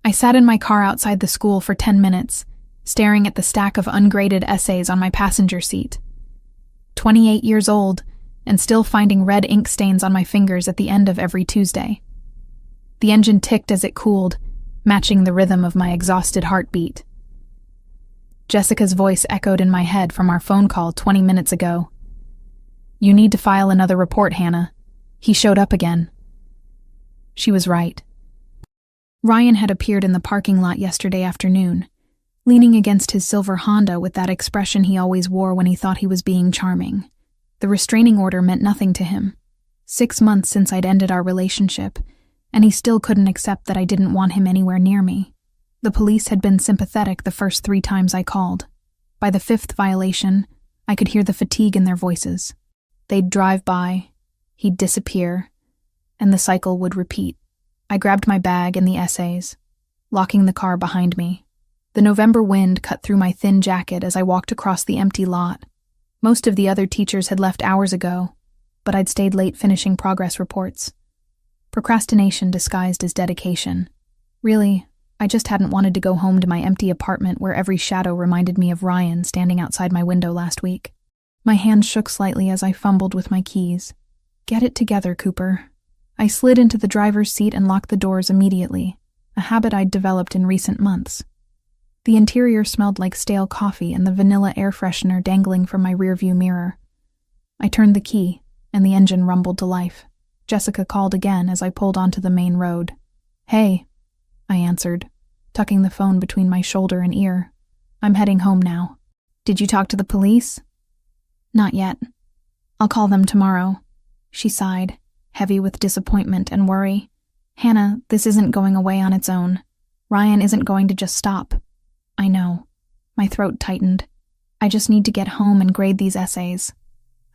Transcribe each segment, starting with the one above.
I sat in my car outside the school for 10 minutes, staring at the stack of ungraded essays on my passenger seat. 28 years old, and still finding red ink stains on my fingers at the end of every Tuesday. The engine ticked as it cooled, matching the rhythm of my exhausted heartbeat. Jessica's voice echoed in my head from our phone call 20 minutes ago. "You need to file another report, Hannah. He showed up again." She was right. Ryan had appeared in the parking lot yesterday afternoon, leaning against his silver Honda with that expression he always wore when he thought he was being charming. The restraining order meant nothing to him. 6 months since I'd ended our relationship, and he still couldn't accept that I didn't want him anywhere near me. The police had been sympathetic the first 3 times I called. By the 5th violation, I could hear the fatigue in their voices. They'd drive by, he'd disappear, and the cycle would repeat. I grabbed my bag and the essays, locking the car behind me. The November wind cut through my thin jacket as I walked across the empty lot. Most of the other teachers had left hours ago, but I'd stayed late finishing progress reports. Procrastination disguised as dedication. Really, I just hadn't wanted to go home to my empty apartment where every shadow reminded me of Ryan standing outside my window last week. My hand shook slightly as I fumbled with my keys. "Get it together, Cooper." I slid into the driver's seat and locked the doors immediately, a habit I'd developed in recent months. The interior smelled like stale coffee and the vanilla air freshener dangling from my rearview mirror. I turned the key, and the engine rumbled to life. Jessica called again as I pulled onto the main road. "Hey," I answered, tucking the phone between my shoulder and ear. "I'm heading home now." "Did you talk to the police?" "Not yet. I'll call them tomorrow." She sighed, heavy with disappointment and worry. "Hannah, this isn't going away on its own. Ryan isn't going to just stop." "I know." My throat tightened. "I just need to get home and grade these essays.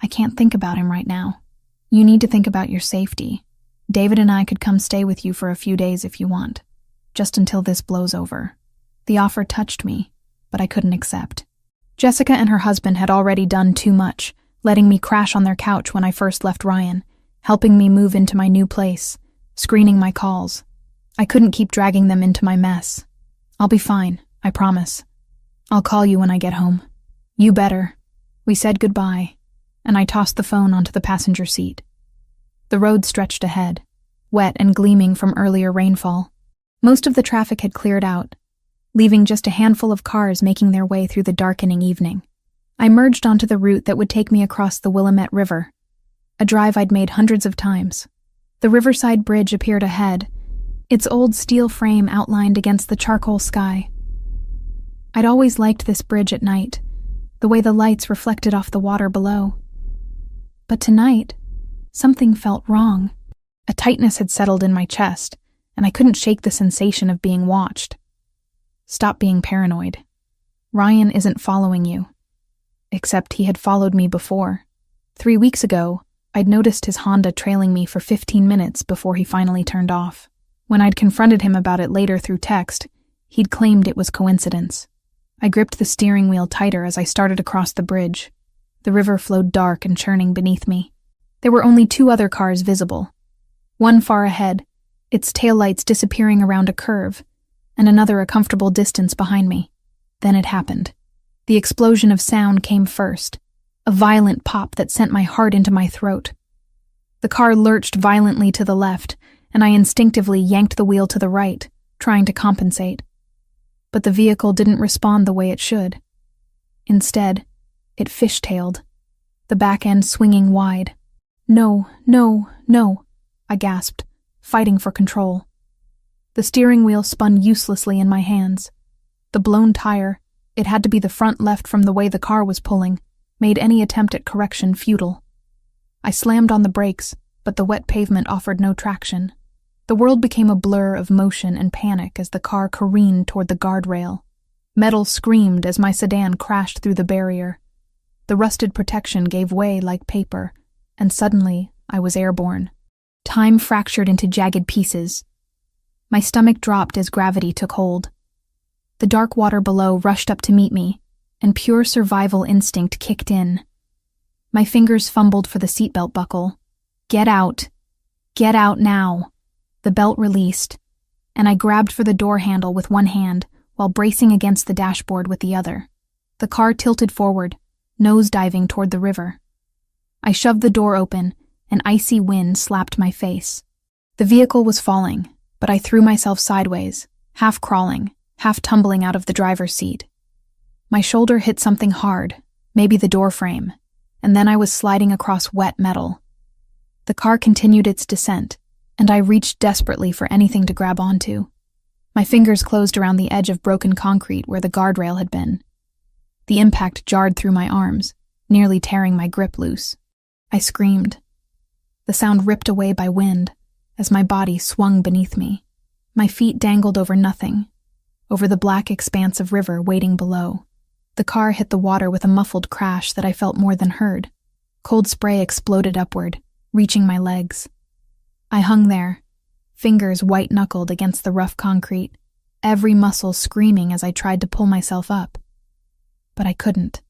I can't think about him right now." "You need to think about your safety. David and I could come stay with you for a few days if you want, just until this blows over." The offer touched me, but I couldn't accept. Jessica and her husband had already done too much, letting me crash on their couch when I first left Ryan, helping me move into my new place, screening my calls. I couldn't keep dragging them into my mess. "I'll be fine, I promise. I'll call you when I get home." "You better." We said goodbye, and I tossed the phone onto the passenger seat. The road stretched ahead, wet and gleaming from earlier rainfall. Most of the traffic had cleared out, leaving just a handful of cars making their way through the darkening evening. I merged onto the route that would take me across the Willamette River, a drive I'd made hundreds of times. The Riverside Bridge appeared ahead, its old steel frame outlined against the charcoal sky. I'd always liked this bridge at night, the way the lights reflected off the water below. But tonight, something felt wrong. A tightness had settled in my chest, and I couldn't shake the sensation of being watched. Stop being paranoid. Ryan isn't following you. Except he had followed me before. 3 weeks ago, I'd noticed his Honda trailing me for 15 minutes before he finally turned off. When I'd confronted him about it later through text, he'd claimed it was coincidence. I gripped the steering wheel tighter as I started across the bridge. The river flowed dark and churning beneath me. There were only 2 other cars visible. One far ahead, its taillights disappearing around a curve, and another a comfortable distance behind me. Then it happened. The explosion of sound came first, a violent pop that sent my heart into my throat. The car lurched violently to the left, and I instinctively yanked the wheel to the right, trying to compensate. But the vehicle didn't respond the way it should. Instead, it fishtailed, the back end swinging wide. "No, no, no," I gasped, fighting for control. The steering wheel spun uselessly in my hands. The blown tire, it had to be the front left from the way the car was pulling, made any attempt at correction futile. I slammed on the brakes, but the wet pavement offered no traction. The world became a blur of motion and panic as the car careened toward the guardrail. Metal screamed as my sedan crashed through the barrier. The rusted protection gave way like paper, and suddenly I was airborne. Time fractured into jagged pieces. My stomach dropped as gravity took hold. The dark water below rushed up to meet me, and pure survival instinct kicked in. My fingers fumbled for the seatbelt buckle. Get out. Get out now. The belt released. and I grabbed for the door handle with one hand while bracing against the dashboard with the other. The car tilted forward, nose-diving toward the river. I shoved the door open, an icy wind slapped my face. The vehicle was falling, but I threw myself sideways, half crawling, half tumbling out of the driver's seat. My shoulder hit something hard, maybe the door frame, and then I was sliding across wet metal. The car continued its descent, and I reached desperately for anything to grab onto. My fingers closed around the edge of broken concrete where the guardrail had been. The impact jarred through my arms, nearly tearing my grip loose. I screamed. The sound ripped away by wind as my body swung beneath me. My feet dangled over nothing, over the black expanse of river waiting below. The car hit the water with a muffled crash that I felt more than heard. Cold spray exploded upward, reaching my legs. I hung there, fingers white-knuckled against the rough concrete, every muscle screaming as I tried to pull myself up. But I couldn't.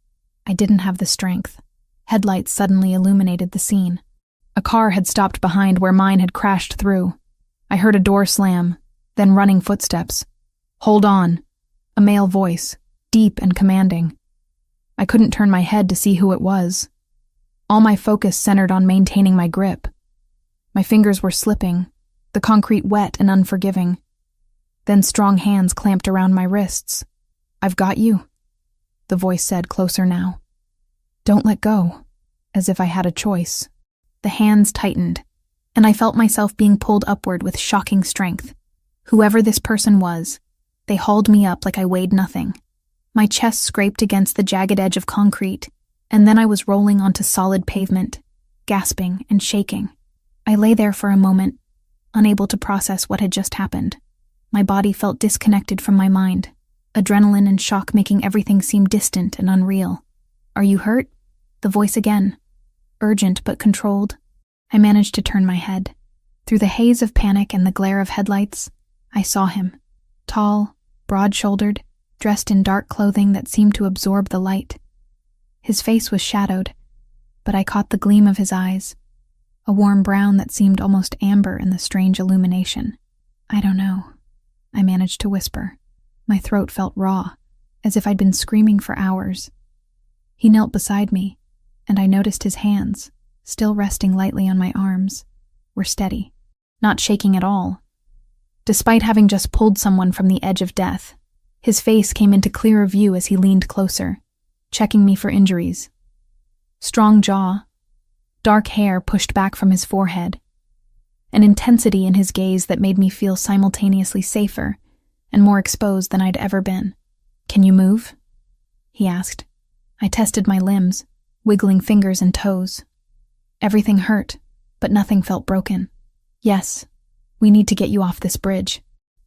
I didn't have the strength. Headlights suddenly illuminated the scene. A car had stopped behind where mine had crashed through. I heard a door slam, then running footsteps. "Hold on," a male voice, deep and commanding. I couldn't turn my head to see who it was. All my focus centered on maintaining my grip. My fingers were slipping, the concrete wet and unforgiving. Then strong hands clamped around my wrists. "I've got you," the voice said, closer now. "Don't let go," as if I had a choice. The hands tightened, and I felt myself being pulled upward with shocking strength. Whoever this person was, they hauled me up like I weighed nothing. My chest scraped against the jagged edge of concrete, and then I was rolling onto solid pavement, gasping and shaking. I lay there for a moment, unable to process what had just happened. My body felt disconnected from my mind, adrenaline and shock making everything seem distant and unreal. "Are you hurt?" The voice again. Urgent but controlled. I managed to turn my head. Through the haze of panic and the glare of headlights, I saw him. Tall, broad-shouldered, dressed in dark clothing that seemed to absorb the light. His face was shadowed, but I caught the gleam of his eyes, a warm brown that seemed almost amber in the strange illumination. "I don't know," I managed to whisper. My throat felt raw, as if I'd been screaming for hours. He knelt beside me, and I noticed his hands, still resting lightly on my arms, were steady, not shaking at all. Despite having just pulled someone from the edge of death, his face came into clearer view as he leaned closer, checking me for injuries. Strong jaw, dark hair pushed back from his forehead, an intensity in his gaze that made me feel simultaneously safer and more exposed than I'd ever been. "Can you move?" he asked. I tested my limbs, wiggling fingers and toes. Everything hurt, but nothing felt broken. "Yes, we need to get you off this bridge."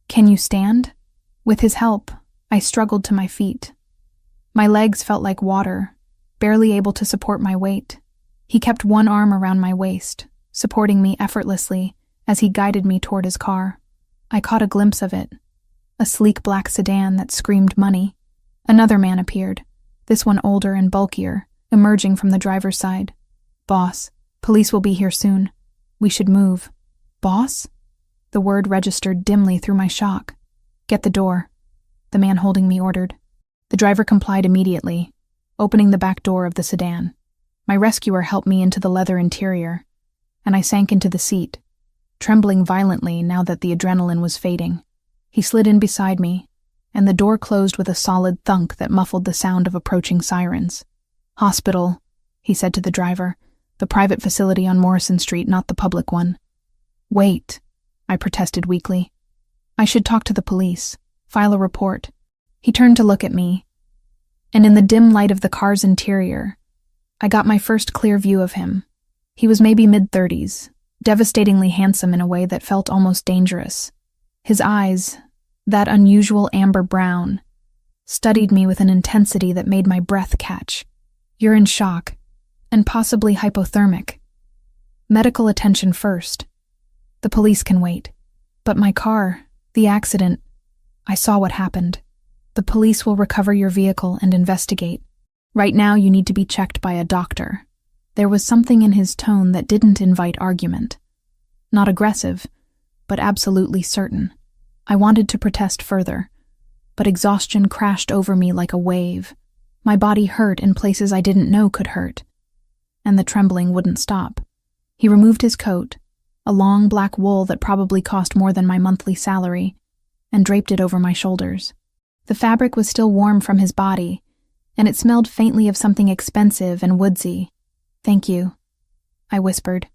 "Can you stand?" With his help, I struggled to my feet. My legs felt like water, barely able to support my weight. He kept one arm around my waist, supporting me effortlessly as he guided me toward his car. I caught a glimpse of it, a sleek black sedan that screamed money. Another man appeared, this one older and bulkier, emerging from the driver's side. "Boss, police will be here soon. We should move." "Boss?" The word registered dimly through my shock. "Get the door," the man holding me ordered. The driver complied immediately, opening the back door of the sedan. My rescuer helped me into the leather interior, and I sank into the seat, trembling violently now that the adrenaline was fading. He slid in beside me, and the door closed with a solid thunk that muffled the sound of approaching sirens. "Hospital," he said to the driver, "the private facility on Morrison Street, not the public one." "Wait," I protested weakly. "I should talk to the police, file a report." He turned to look at me, and in the dim light of the car's interior, I got my first clear view of him. He was maybe mid-30s, devastatingly handsome in a way that felt almost dangerous. His eyes, that unusual amber brown, studied me with an intensity that made my breath catch. "You're in shock, and possibly hypothermic. Medical attention first. The police can wait. But my car, the accident, I saw what happened. The police will recover your vehicle and investigate. Right now you need to be checked by a doctor." There was something in his tone that didn't invite argument. Not aggressive, but absolutely certain. I wanted to protest further, but exhaustion crashed over me like a wave. My body hurt in places I didn't know could hurt, and the trembling wouldn't stop. He removed his coat, a long black wool that probably cost more than my monthly salary, and draped it over my shoulders. The fabric was still warm from his body, and it smelled faintly of something expensive and woodsy. "Thank you," I whispered,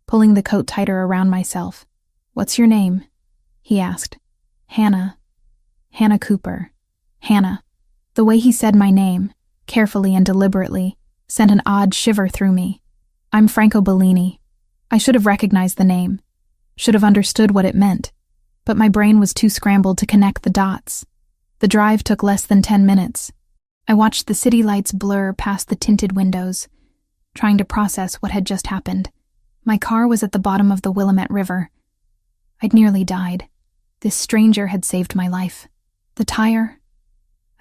pulling the coat tighter around myself. "What's your name?" he asked. "Hannah. Hannah Cooper. Hannah." The way he said my name, carefully and deliberately, sent an odd shiver through me. "I'm Franco Bellini." I should have recognized the name, should have understood what it meant, but my brain was too scrambled to connect the dots. The drive took less than 10 minutes. I watched the city lights blur past the tinted windows, trying to process what had just happened. My car was at the bottom of the Willamette River. I'd nearly died. This stranger had saved my life. "The tire?"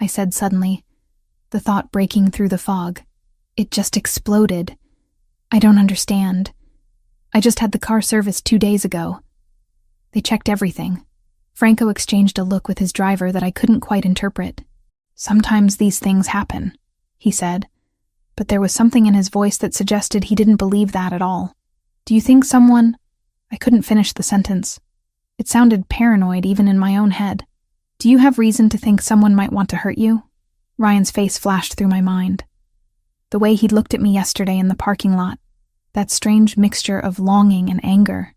I said suddenly, the thought breaking through the fog. "It just exploded. I don't understand. I just had the car serviced 2 days ago." They checked everything. Franco exchanged a look with his driver that I couldn't quite interpret. "Sometimes these things happen," he said, but there was something in his voice that suggested he didn't believe that at all. "Do you think someone—" I couldn't finish the sentence. It sounded paranoid even in my own head. "Do you have reason to think someone might want to hurt you?" Ryan's face flashed through my mind. The way he'd looked at me yesterday in the parking lot, that strange mixture of longing and anger,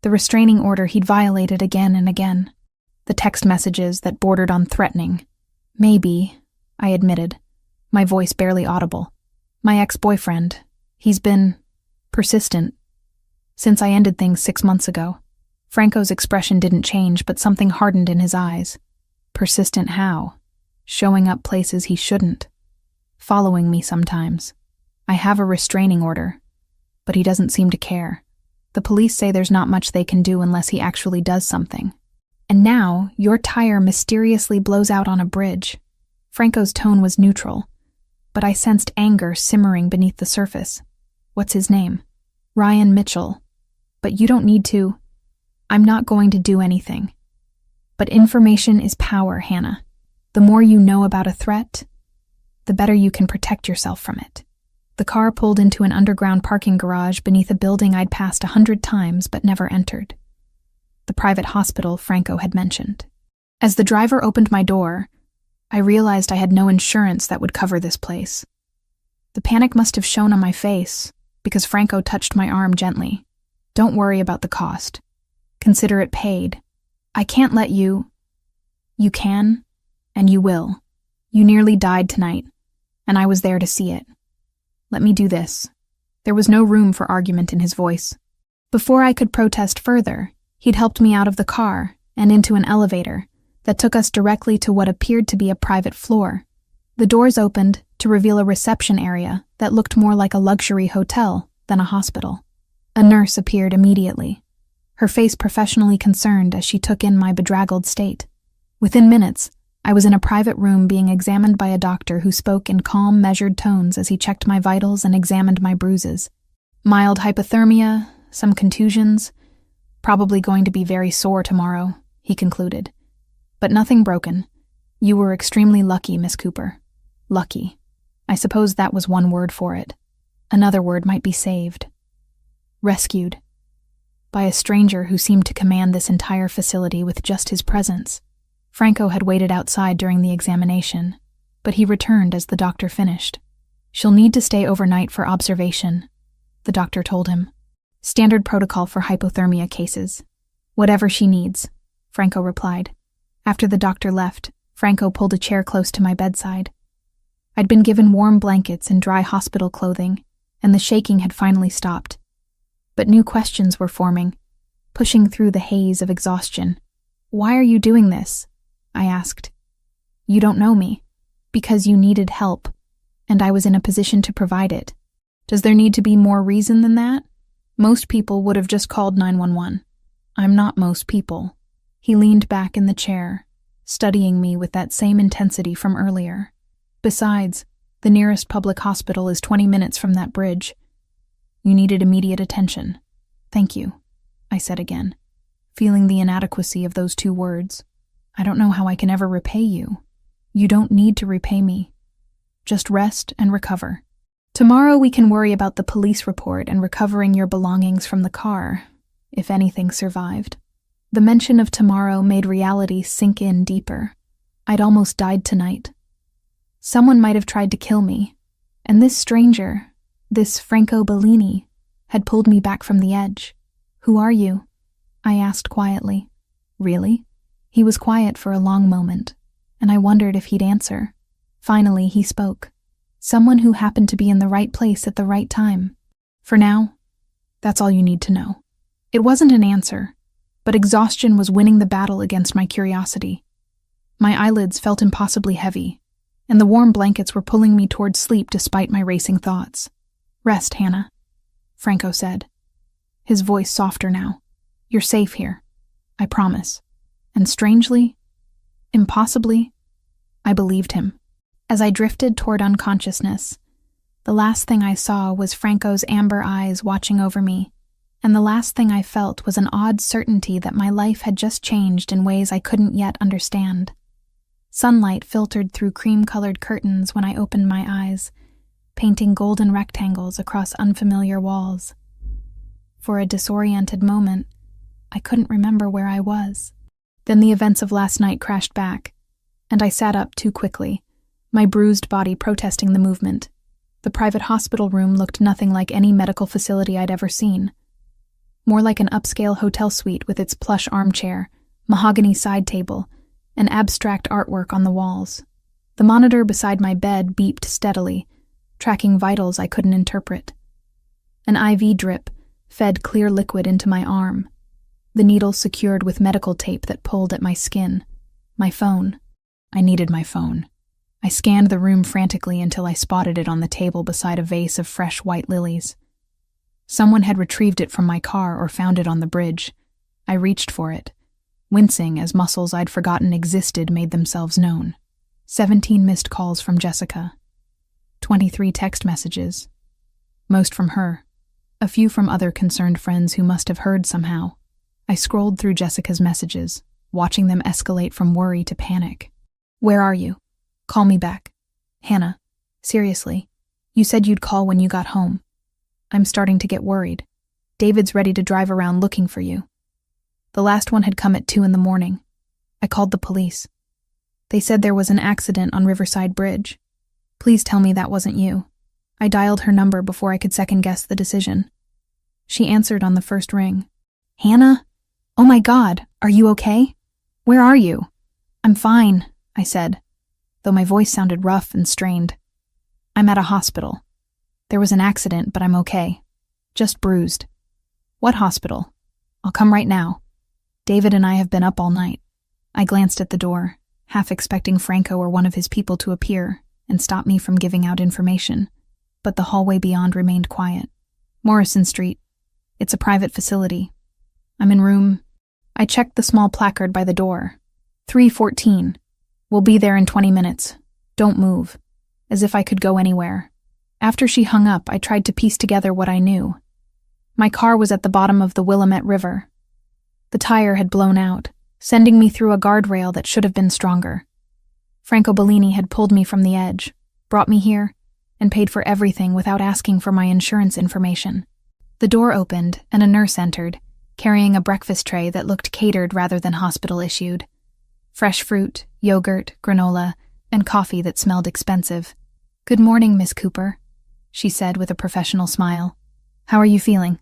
the restraining order he'd violated again and again, the text messages that bordered on threatening. "Maybe," I admitted, my voice barely audible. "My ex-boyfriend, he's been persistent since I ended things 6 months ago." Franco's expression didn't change, but something hardened in his eyes. "Persistent how?" "Showing up places he shouldn't. Following me sometimes. I have a restraining order, but he doesn't seem to care. The police say there's not much they can do unless he actually does something. And now, your tire mysteriously blows out on a bridge." Franco's tone was neutral, but I sensed anger simmering beneath the surface. "What's his name?" "Ryan Mitchell. But you don't need to—" "I'm not going to do anything. But information is power, Hannah. The more you know about a threat, the better you can protect yourself from it." The car pulled into an underground parking garage beneath a building I'd passed 100 times but never entered. The private hospital Franco had mentioned. As the driver opened my door, I realized I had no insurance that would cover this place. The panic must have shown on my face, because Franco touched my arm gently. "Don't worry about the cost. Consider it paid. I can't let you—" "You can, and you will. You nearly died tonight, and I was there to see it. Let me do this." There was no room for argument in his voice. Before I could protest further, he'd helped me out of the car and into an elevator that took us directly to what appeared to be a private floor. The doors opened to reveal a reception area that looked more like a luxury hotel than a hospital. A nurse appeared immediately, her face professionally concerned as she took in my bedraggled state. Within minutes, I was in a private room being examined by a doctor who spoke in calm, measured tones as he checked my vitals and examined my bruises. "Mild hypothermia, some contusions, probably going to be very sore tomorrow," he concluded. "But nothing broken. You were extremely lucky, Miss Cooper. Lucky. I suppose that was one word for it. Another word might be saved. Rescued. By a stranger who seemed to command this entire facility with just his presence." Franco had waited outside during the examination, but he returned as the doctor finished. "She'll need to stay overnight for observation," the doctor told him. "Standard protocol for hypothermia cases. Whatever she needs," Franco replied. After the doctor left, Franco pulled a chair close to my bedside. I'd been given warm blankets and dry hospital clothing, and the shaking had finally stopped. But new questions were forming, pushing through the haze of exhaustion. "Why are you doing this?" I asked. "You don't know me. Because you needed help, and I was in a position to provide it. Does there need to be more reason than that? Most people would have just called 911. I'm not most people." He leaned back in the chair, studying me with that same intensity from earlier. "Besides, the nearest public hospital is 20 minutes from that bridge. You needed immediate attention." "Thank you," I said again, feeling the inadequacy of those 2 words. I don't know how I can ever repay you. You don't need to repay me. Just rest and recover. Tomorrow we can worry about the police report and recovering your belongings from the car, if anything survived. The mention of tomorrow made reality sink in deeper. I'd almost died tonight. Someone might have tried to kill me, and this stranger, this Franco Bellini, had pulled me back from the edge. Who are you? I asked quietly. Really? He was quiet for a long moment, and I wondered if he'd answer. Finally, he spoke. Someone who happened to be in the right place at the right time. For now, that's all you need to know. It wasn't an answer, but exhaustion was winning the battle against my curiosity. My eyelids felt impossibly heavy, and the warm blankets were pulling me toward sleep despite my racing thoughts. Rest, Hannah, Franco said, his voice softer now. You're safe here, I promise. And strangely, impossibly, I believed him. As I drifted toward unconsciousness, the last thing I saw was Franco's amber eyes watching over me, and the last thing I felt was an odd certainty that my life had just changed in ways I couldn't yet understand. Sunlight filtered through cream-colored curtains when I opened my eyes, painting golden rectangles across unfamiliar walls. For a disoriented moment, I couldn't remember where I was. Then the events of last night crashed back, and I sat up too quickly, my bruised body protesting the movement. The private hospital room looked nothing like any medical facility I'd ever seen. More like an upscale hotel suite with its plush armchair, mahogany side table, and abstract artwork on the walls. The monitor beside my bed beeped steadily, tracking vitals I couldn't interpret. An IV drip fed clear liquid into my arm, the needle secured with medical tape that pulled at my skin. My phone. I needed my phone. I scanned the room frantically until I spotted it on the table beside a vase of fresh white lilies. Someone had retrieved it from my car or found it on the bridge. I reached for it, wincing as muscles I'd forgotten existed made themselves known. 17 missed calls from Jessica. 23 text messages. Most from her. A few from other concerned friends who must have heard somehow. I scrolled through Jessica's messages, watching them escalate from worry to panic. Where are you? Call me back. Hannah, seriously, you said you'd call when you got home. I'm starting to get worried. David's ready to drive around looking for you. The last one had come at 2 a.m. I called the police. They said there was an accident on Riverside Bridge. Please tell me that wasn't you. I dialed her number before I could second-guess the decision. She answered on the first ring. Hannah? Oh my God, are you okay? Where are you? I'm fine, I said, though my voice sounded rough and strained. I'm at a hospital. There was an accident, but I'm okay. Just bruised. What hospital? I'll come right now. David and I have been up all night. I glanced at the door, half expecting Franco or one of his people to appear and stop me from giving out information, but the hallway beyond remained quiet. Morrison Street. It's a private facility. I'm in room... I checked the small placard by the door. 314. We'll be there in 20 minutes. Don't move. As if I could go anywhere. After she hung up, I tried to piece together what I knew. My car was at the bottom of the Willamette River. The tire had blown out, sending me through a guardrail that should have been stronger. Franco Bellini had pulled me from the edge, brought me here, and paid for everything without asking for my insurance information. The door opened, and a nurse entered, carrying a breakfast tray that looked catered rather than hospital-issued. Fresh fruit, yogurt, granola, and coffee that smelled expensive. Good morning, Miss Cooper, she said with a professional smile. How are you feeling?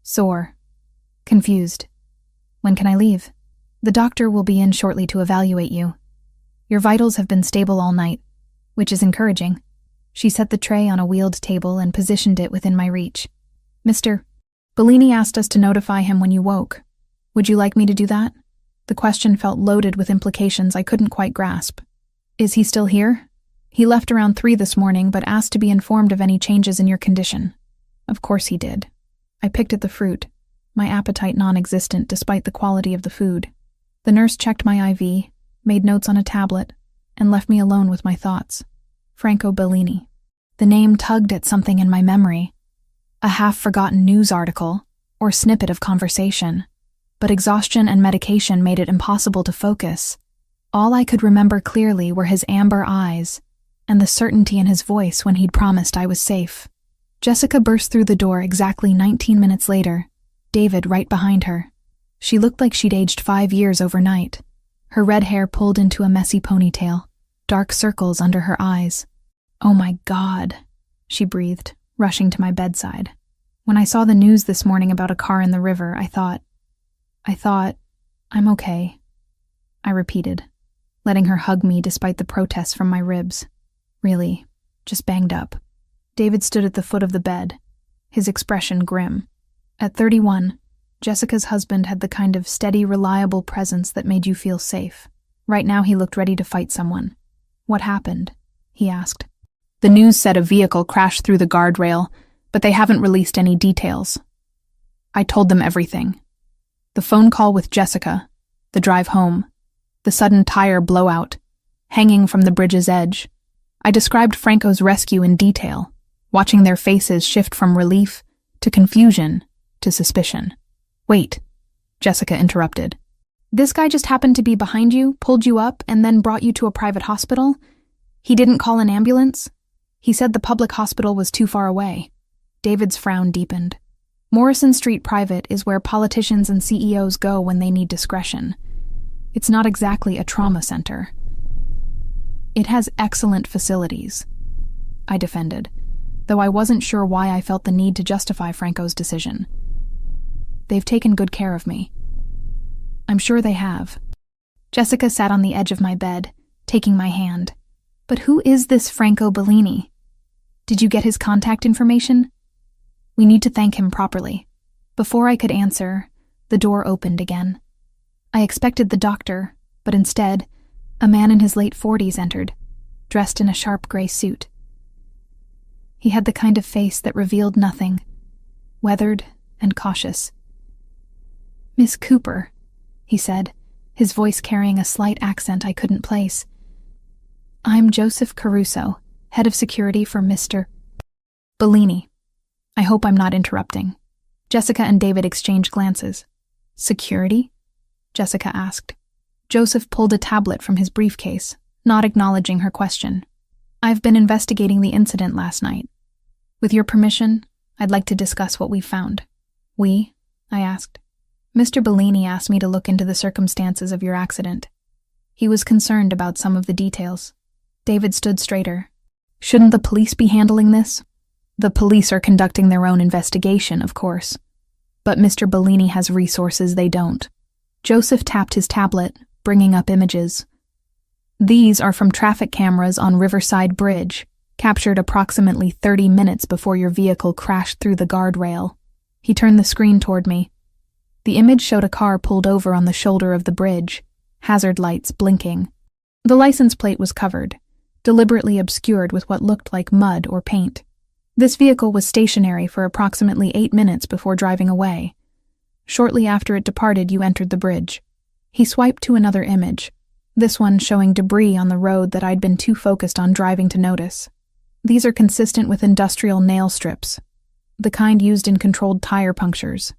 Sore. Confused. When can I leave? The doctor will be in shortly to evaluate you. Your vitals have been stable all night, which is encouraging. She set the tray on a wheeled table and positioned it within my reach. Mr. Bellini asked us to notify him when you woke. Would you like me to do that? The question felt loaded with implications I couldn't quite grasp. Is he still here? He left around 3 this morning, but asked to be informed of any changes in your condition. Of course he did. I picked at the fruit, my appetite non-existent despite the quality of the food. The nurse checked my IV, made notes on a tablet, and left me alone with my thoughts. Franco Bellini. The name tugged at something in my memory. A half-forgotten news article, or snippet of conversation. But exhaustion and medication made it impossible to focus. All I could remember clearly were his amber eyes and the certainty in his voice when he'd promised I was safe. Jessica burst through the door exactly 19 minutes later, David right behind her. She looked like she'd aged 5 years overnight. Her red hair pulled into a messy ponytail, dark circles under her eyes. "Oh my God," she breathed, rushing to my bedside. "When I saw the news this morning about a car in the river, I thought, I'm okay," I repeated, letting her hug me despite the protests from my ribs. "Really, just banged up." David stood at the foot of the bed, his expression grim. At 31, Jessica's husband had the kind of steady, reliable presence that made you feel safe. Right now he looked ready to fight someone. "What happened?" he asked. "The news said a vehicle crashed through the guardrail, but they haven't released any details." I told them everything. The phone call with Jessica, the drive home, the sudden tire blowout, hanging from the bridge's edge. I described Franco's rescue in detail, watching their faces shift from relief to confusion to suspicion. "Wait," Jessica interrupted. "This guy just happened to be behind you, pulled you up, and then brought you to a private hospital? He didn't call an ambulance? He said the public hospital was too far away." David's frown deepened. "Morrison Street Private is where politicians and CEOs go when they need discretion. It's not exactly a trauma center." "It has excellent facilities," I defended, though I wasn't sure why I felt the need to justify Franco's decision. "They've taken good care of me." "I'm sure they have." Jessica sat on the edge of my bed, taking my hand. "But who is this Franco Bellini? Did you get his contact information?" "We need to thank him properly." Before I could answer, the door opened again. I expected the doctor, but instead, a man in his late 40s entered, dressed in a sharp gray suit. He had the kind of face that revealed nothing, weathered and cautious. "Miss Cooper," he said, his voice carrying a slight accent I couldn't place. "I'm Joseph Caruso, head of security for Mr. Bellini. I hope I'm not interrupting." Jessica and David exchanged glances. "Security?" Jessica asked. Joseph pulled a tablet from his briefcase, not acknowledging her question. "I've been investigating the incident last night. With your permission, I'd like to discuss what we've found." "We?" I asked. "Mr. Bellini asked me to look into the circumstances of your accident. He was concerned about some of the details." David stood straighter. "Shouldn't the police be handling this?" "The police are conducting their own investigation, of course. But Mr. Bellini has resources they don't." Joseph tapped his tablet, bringing up images. "These are from traffic cameras on Riverside Bridge, captured approximately 30 minutes before your vehicle crashed through the guardrail." He turned the screen toward me. The image showed a car pulled over on the shoulder of the bridge, hazard lights blinking. The license plate was covered, deliberately obscured with what looked like mud or paint. This vehicle was stationary for approximately 8 minutes before driving away. Shortly after it departed, you entered the bridge. He swiped to another image, this one showing debris on the road that I'd been too focused on driving to notice. "These are consistent with industrial nail strips, the kind used in controlled tire punctures."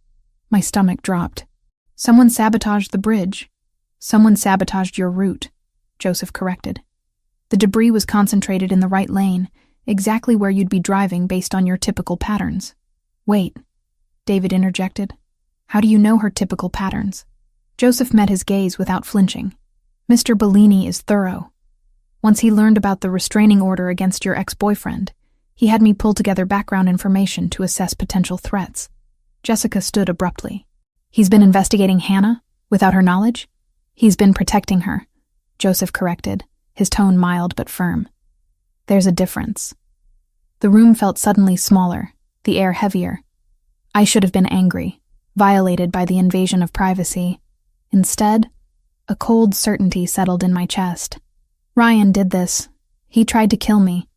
My stomach dropped. "Someone sabotaged the bridge. Someone sabotaged your route," Joseph corrected. "The debris was concentrated in the right lane, exactly where you'd be driving based on your typical patterns." "Wait," David interjected. "How do you know her typical patterns?" Joseph met his gaze without flinching. "Mr. Bellini is thorough. Once he learned about the restraining order against your ex-boyfriend, he had me pull together background information to assess potential threats." Jessica stood abruptly. "He's been investigating Hannah, without her knowledge?" "He's been protecting her," Joseph corrected, his tone mild but firm. "There's a difference." The room felt suddenly smaller, the air heavier. I should have been angry, violated by the invasion of privacy. Instead, a cold certainty settled in my chest. "Ryan did this. He tried to kill me.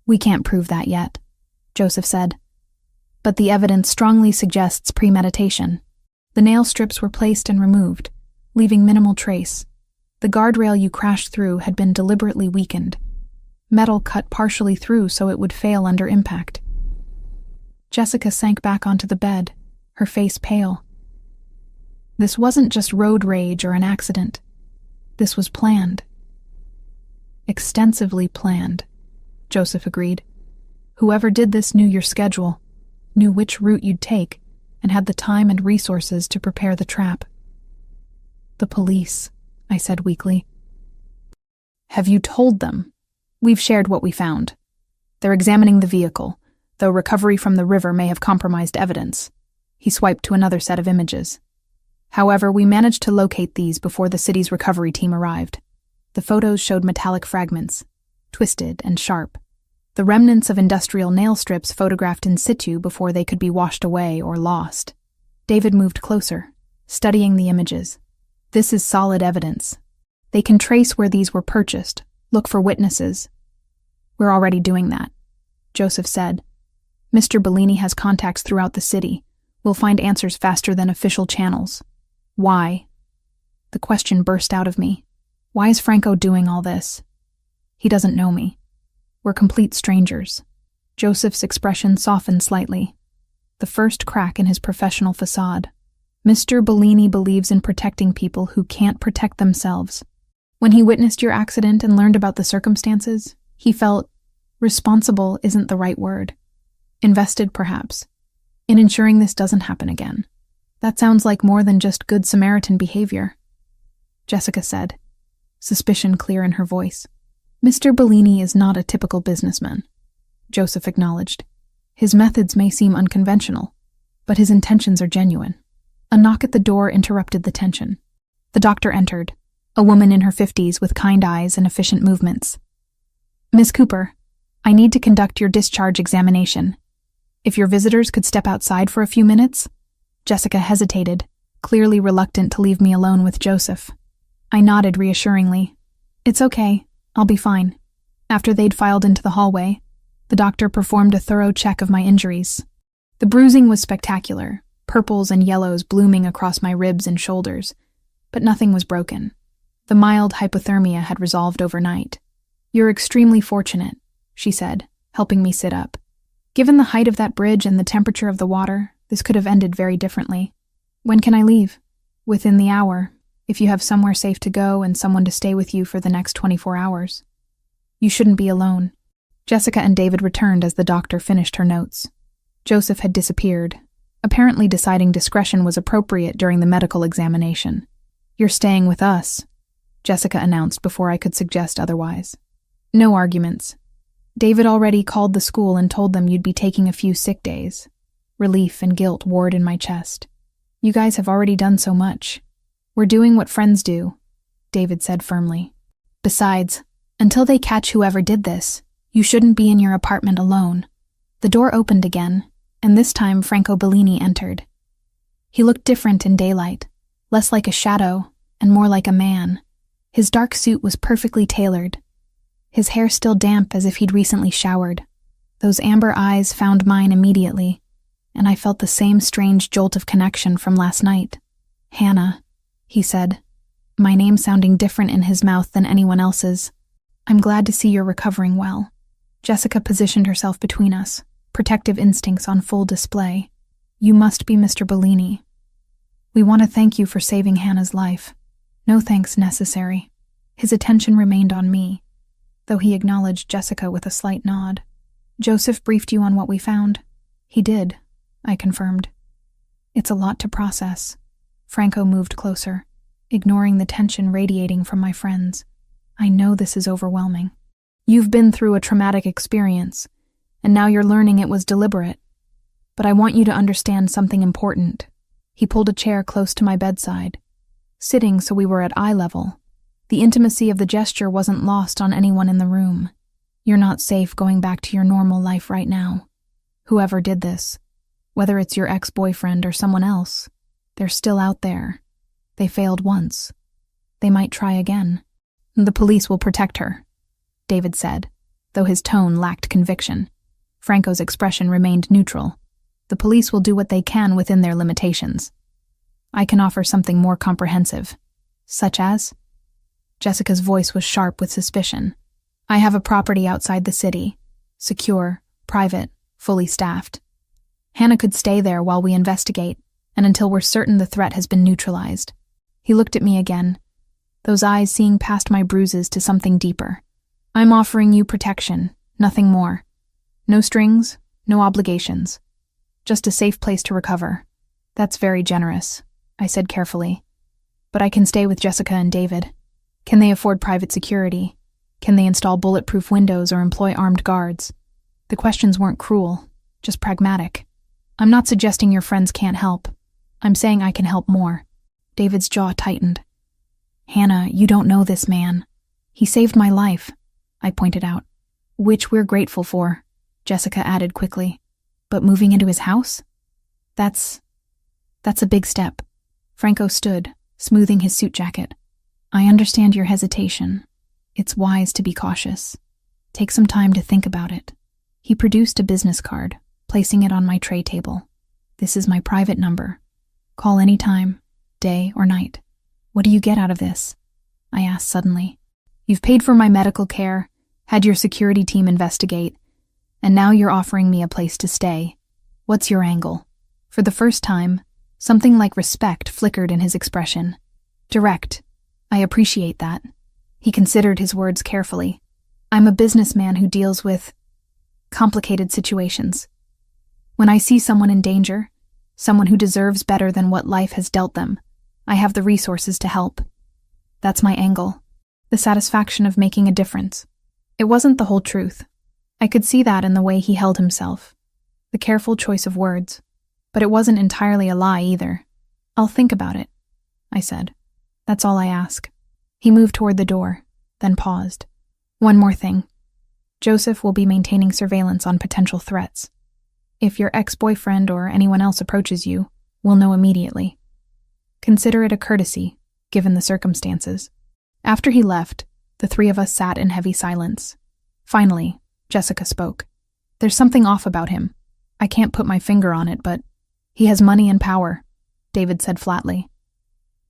We can't prove that yet," Joseph said. "But the evidence strongly suggests premeditation." The nail strips were placed and removed, leaving minimal trace. The guardrail you crashed through had been deliberately weakened. Metal cut partially through so it would fail under impact. Jessica sank back onto the bed, her face pale. This wasn't just road rage or an accident. This was planned. Extensively planned, Joseph agreed. Whoever did this knew your schedule, knew which route you'd take, and had the time and resources to prepare the trap. The police, I said weakly. Have you told them? We've shared what we found. They're examining the vehicle, though recovery from the river may have compromised evidence. He swiped to another set of images. However, we managed to locate these before the city's recovery team arrived. The photos showed metallic fragments, twisted and sharp. The remnants of industrial nail strips photographed in situ before they could be washed away or lost. David moved closer, studying the images. This is solid evidence. They can trace where these were purchased, look for witnesses. We're already doing that, Joseph said. Mr. Bellini has contacts throughout the city. We'll find answers faster than official channels. Why? The question burst out of me. Why is Franco doing all this? He doesn't know me. We're complete strangers. Joseph's expression softened slightly. The first crack in his professional facade. Mr. Bellini believes in protecting people who can't protect themselves. When he witnessed your accident and learned about the circumstances, he felt responsible isn't the right word. Invested, perhaps, in ensuring this doesn't happen again. That sounds like more than just good Samaritan behavior, Jessica said, suspicion clear in her voice. Mr. Bellini is not a typical businessman, Joseph acknowledged. His methods may seem unconventional, but his intentions are genuine. A knock at the door interrupted the tension. The doctor entered, a woman in her 50s with kind eyes and efficient movements. Miss Cooper, I need to conduct your discharge examination. If your visitors could step outside for a few minutes? Jessica hesitated, clearly reluctant to leave me alone with Joseph. I nodded reassuringly. It's okay, I'll be fine. After they'd filed into the hallway, the doctor performed a thorough check of my injuries. The bruising was spectacular, purples and yellows blooming across my ribs and shoulders, but nothing was broken. The mild hypothermia had resolved overnight. You're extremely fortunate, she said, helping me sit up. Given the height of that bridge and the temperature of the water, this could have ended very differently. When can I leave? Within the hour, if you have somewhere safe to go and someone to stay with you for the next 24 hours. You shouldn't be alone. Jessica and David returned as the doctor finished her notes. Joseph had disappeared, apparently deciding discretion was appropriate during the medical examination. You're staying with us, Jessica announced before I could suggest otherwise. No arguments. David already called the school and told them you'd be taking a few sick days. Relief and guilt warred in my chest. You guys have already done so much. We're doing what friends do, David said firmly. Besides, until they catch whoever did this, you shouldn't be in your apartment alone. The door opened again, and this time Franco Bellini entered. He looked different in daylight, less like a shadow and more like a man. His dark suit was perfectly tailored, his hair still damp as if he'd recently showered. Those amber eyes found mine immediately, and I felt the same strange jolt of connection from last night. Hannah, he said, my name sounding different in his mouth than anyone else's. I'm glad to see you're recovering well. Jessica positioned herself between us, protective instincts on full display. You must be Mr. Bellini. We want to thank you for saving Hannah's life. No thanks necessary. His attention remained on me, though he acknowledged Jessica with a slight nod. Joseph briefed you on what we found. He did, I confirmed. It's a lot to process. Franco moved closer, ignoring the tension radiating from my friends. I know this is overwhelming. You've been through a traumatic experience, and now you're learning it was deliberate. But I want you to understand something important. He pulled a chair close to my bedside, sitting so we were at eye level. The intimacy of the gesture wasn't lost on anyone in the room. You're not safe going back to your normal life right now. Whoever did this, whether it's your ex-boyfriend or someone else, they're still out there. They failed once. They might try again. The police will protect her, David said, though his tone lacked conviction. Franco's expression remained neutral. The police will do what they can within their limitations. I can offer something more comprehensive. Such as? Jessica's voice was sharp with suspicion. I have a property outside the city. Secure, private, fully staffed. Hannah could stay there while we investigate, and until we're certain the threat has been neutralized. He looked at me again, those eyes seeing past my bruises to something deeper. I'm offering you protection, nothing more. No strings, no obligations. Just a safe place to recover. That's very generous, I said carefully. But I can stay with Jessica and David. Can they afford private security? Can they install bulletproof windows or employ armed guards? The questions weren't cruel, just pragmatic. I'm not suggesting your friends can't help. I'm saying I can help more. David's jaw tightened. Hannah, you don't know this man. He saved my life, I pointed out. Which we're grateful for, Jessica added quickly. But moving into his house? That's a big step. Franco stood, smoothing his suit jacket. I understand your hesitation. It's wise to be cautious. Take some time to think about it. He produced a business card, placing it on my tray table. This is my private number. Call any time, day or night. What do you get out of this? I asked suddenly. You've paid for my medical care, had your security team investigate, and now you're offering me a place to stay. What's your angle? For the first time, something like respect flickered in his expression. Direct. I appreciate that. He considered his words carefully. I'm a businessman who deals with complicated situations. When I see someone in danger, someone who deserves better than what life has dealt them, I have the resources to help. That's my angle. The satisfaction of making a difference. It wasn't the whole truth. I could see that in the way he held himself. The careful choice of words. But it wasn't entirely a lie either. I'll think about it, I said. That's all I ask. He moved toward the door, then paused. One more thing. Joseph will be maintaining surveillance on potential threats. If your ex-boyfriend or anyone else approaches you, we'll know immediately. Consider it a courtesy, given the circumstances. After he left, the three of us sat in heavy silence. Finally, Jessica spoke. There's something off about him. I can't put my finger on it, but he has money and power, David said flatly.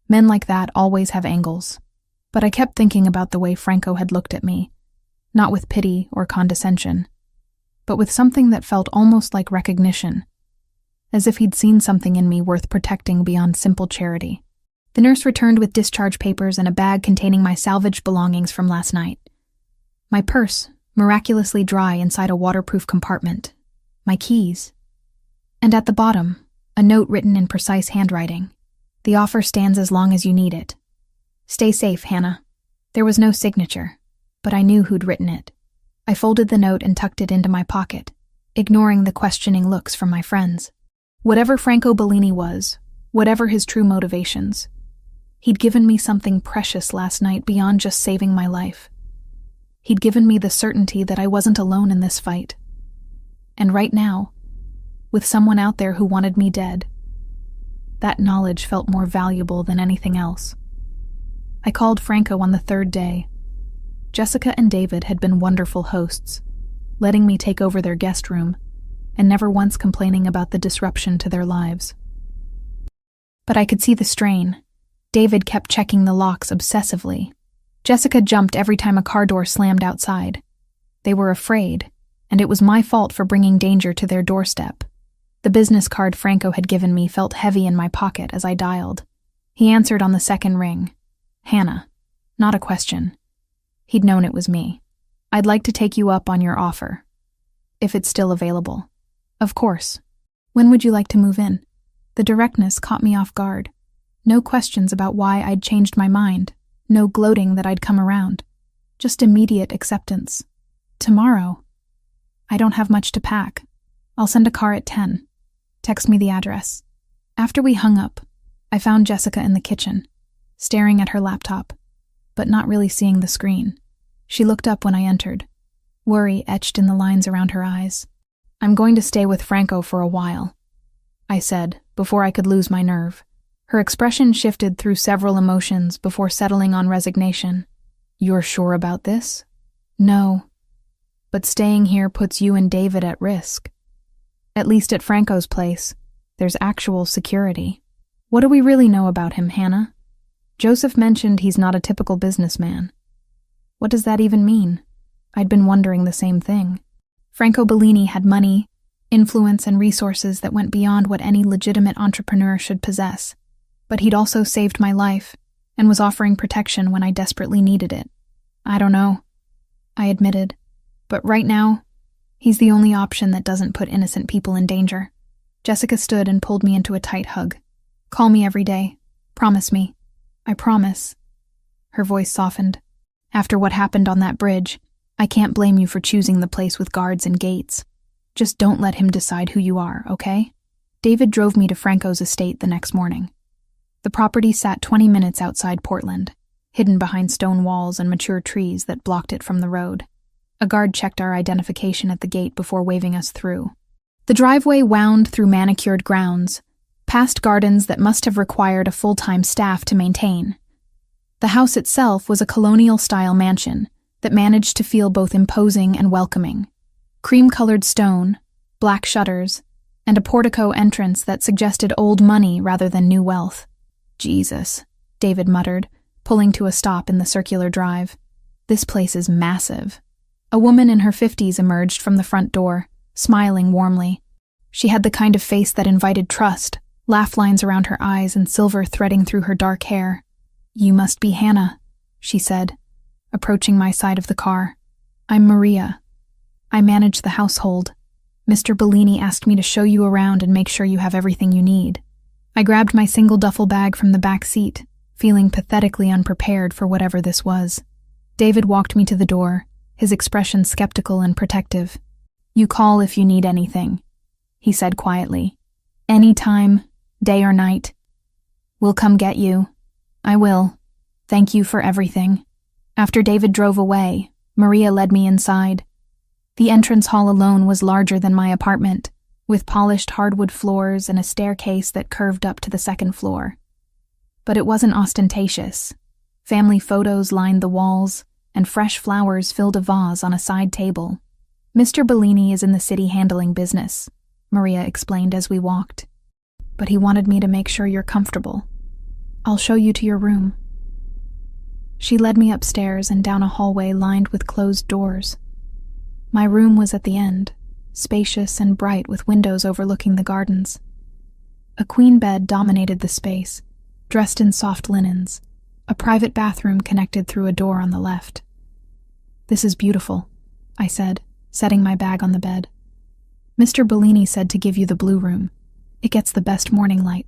Men like that always have angles. But I kept thinking about the way Franco had looked at me, not with pity or condescension, but with something that felt almost like recognition, as if he'd seen something in me worth protecting beyond simple charity. The nurse returned with discharge papers and a bag containing my salvaged belongings from last night. My purse, miraculously dry inside a waterproof compartment. My keys. And at the bottom, a note written in precise handwriting. The offer stands as long as you need it. Stay safe, Hannah. There was no signature, but I knew who'd written it. I folded the note and tucked it into my pocket, ignoring the questioning looks from my friends. Whatever Franco Bellini was, whatever his true motivations, he'd given me something precious last night beyond just saving my life. He'd given me the certainty that I wasn't alone in this fight. And right now, with someone out there who wanted me dead, that knowledge felt more valuable than anything else. I called Franco on the third day. Jessica and David had been wonderful hosts, letting me take over their guest room, and never once complaining about the disruption to their lives. But I could see the strain. David kept checking the locks obsessively. Jessica jumped every time a car door slammed outside. They were afraid, and it was my fault for bringing danger to their doorstep. The business card Franco had given me felt heavy in my pocket as I dialed. He answered on the second ring. Hannah. Not a question. He'd known it was me. I'd like to take you up on your offer. If it's still available. Of course. When would you like to move in? The directness caught me off guard. No questions about why I'd changed my mind. No gloating that I'd come around. Just immediate acceptance. Tomorrow. I don't have much to pack. I'll send a car at 10. Text me the address. After we hung up, I found Jessica in the kitchen, staring at her laptop, but not really seeing the screen. She looked up when I entered, worry etched in the lines around her eyes. I'm going to stay with Franco for a while, I said, before I could lose my nerve. Her expression shifted through several emotions before settling on resignation. You're sure about this? No. But staying here puts you and David at risk. At least at Franco's place, there's actual security. What do we really know about him, Hannah? Joseph mentioned he's not a typical businessman. What does that even mean? I'd been wondering the same thing. Franco Bellini had money, influence, and resources that went beyond what any legitimate entrepreneur should possess. But he'd also saved my life and was offering protection when I desperately needed it. I don't know. I admitted. But right now, he's the only option that doesn't put innocent people in danger. Jessica stood and pulled me into a tight hug. Call me every day. Promise me. I promise. Her voice softened. After what happened on that bridge, I can't blame you for choosing the place with guards and gates. Just don't let him decide who you are, okay? David drove me to Franco's estate the next morning. The property sat 20 minutes outside Portland, hidden behind stone walls and mature trees that blocked it from the road. A guard checked our identification at the gate before waving us through. The driveway wound through manicured grounds, past gardens that must have required a full-time staff to maintain. The house itself was a colonial-style mansion that managed to feel both imposing and welcoming. Cream-colored stone, black shutters, and a portico entrance that suggested old money rather than new wealth. Jesus, David muttered, pulling to a stop in the circular drive. This place is massive. A woman in her 50s emerged from the front door, smiling warmly. She had the kind of face that invited trust, laugh lines around her eyes and silver threading through her dark hair. You must be Hannah, she said, approaching my side of the car. I'm Maria. I manage the household. Mr. Bellini asked me to show you around and make sure you have everything you need. I grabbed my single duffel bag from the back seat, feeling pathetically unprepared for whatever this was. David walked me to the door, his expression skeptical and protective. You call if you need anything, he said quietly. Anytime, day or night. We'll come get you. I will. Thank you for everything. After David drove away, Maria led me inside. The entrance hall alone was larger than my apartment, with polished hardwood floors and a staircase that curved up to the second floor. But it wasn't ostentatious. Family photos lined the walls, and fresh flowers filled a vase on a side table. Mr. Bellini is in the city handling business, Maria explained as we walked. But he wanted me to make sure you're comfortable. I'll show you to your room. She led me upstairs and down a hallway lined with closed doors. My room was at the end, spacious and bright with windows overlooking the gardens. A queen bed dominated the space, dressed in soft linens. A private bathroom connected through a door on the left. This is beautiful, I said, setting my bag on the bed. Mr. Bellini said to give you the blue room. It gets the best morning light.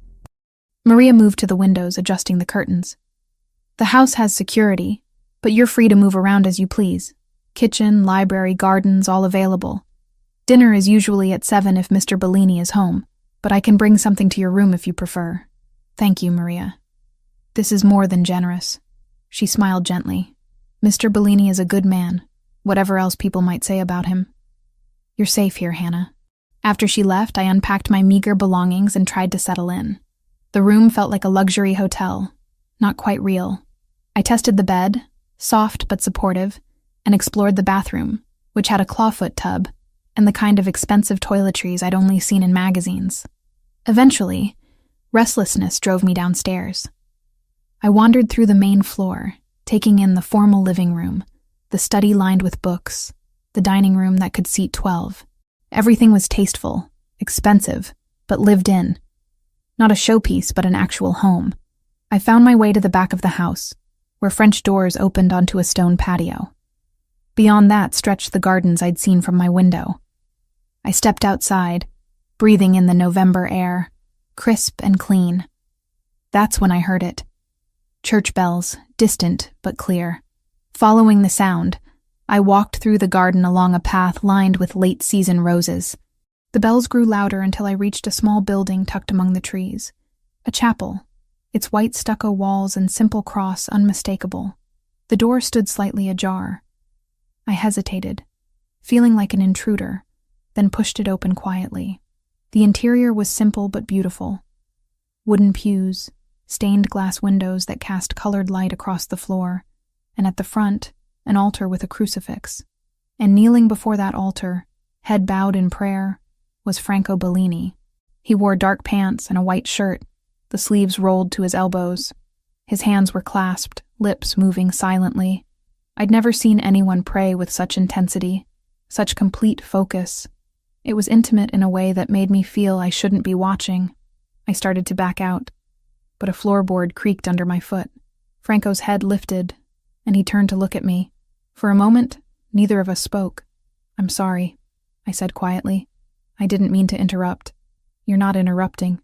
Maria moved to the windows, adjusting the curtains. The house has security, but you're free to move around as you please. Kitchen, library, gardens, all available. Dinner is usually at 7 if Mr. Bellini is home, but I can bring something to your room if you prefer. Thank you, Maria. This is more than generous. She smiled gently. Mr. Bellini is a good man, whatever else people might say about him. You're safe here, Hannah. After she left, I unpacked my meager belongings and tried to settle in. The room felt like a luxury hotel, not quite real. I tested the bed, soft but supportive, and explored the bathroom, which had a clawfoot tub and the kind of expensive toiletries I'd only seen in magazines. Eventually, restlessness drove me downstairs. I wandered through the main floor, taking in the formal living room, the study lined with books, the dining room that could seat 12. Everything was tasteful, expensive, but lived in. Not a showpiece, but an actual home. I found my way to the back of the house, where French doors opened onto a stone patio. Beyond that stretched the gardens I'd seen from my window. I stepped outside, breathing in the November air, crisp and clean. That's when I heard it. Church bells, distant but clear. Following the sound, I walked through the garden along a path lined with late-season roses. The bells grew louder until I reached a small building tucked among the trees. A chapel, its white stucco walls and simple cross unmistakable. The door stood slightly ajar. I hesitated, feeling like an intruder, then pushed it open quietly. The interior was simple but beautiful. Wooden pews, stained glass windows that cast colored light across the floor, and at the front, an altar with a crucifix. And kneeling before that altar, head bowed in prayer, was Franco Bellini. He wore dark pants and a white shirt, the sleeves rolled to his elbows. His hands were clasped, lips moving silently. I'd never seen anyone pray with such intensity, such complete focus. It was intimate in a way that made me feel I shouldn't be watching. I started to back out, but a floorboard creaked under my foot. Franco's head lifted, and he turned to look at me. For a moment, Neither of us spoke. "I'm sorry," I said quietly. "I didn't mean to interrupt." "You're not interrupting."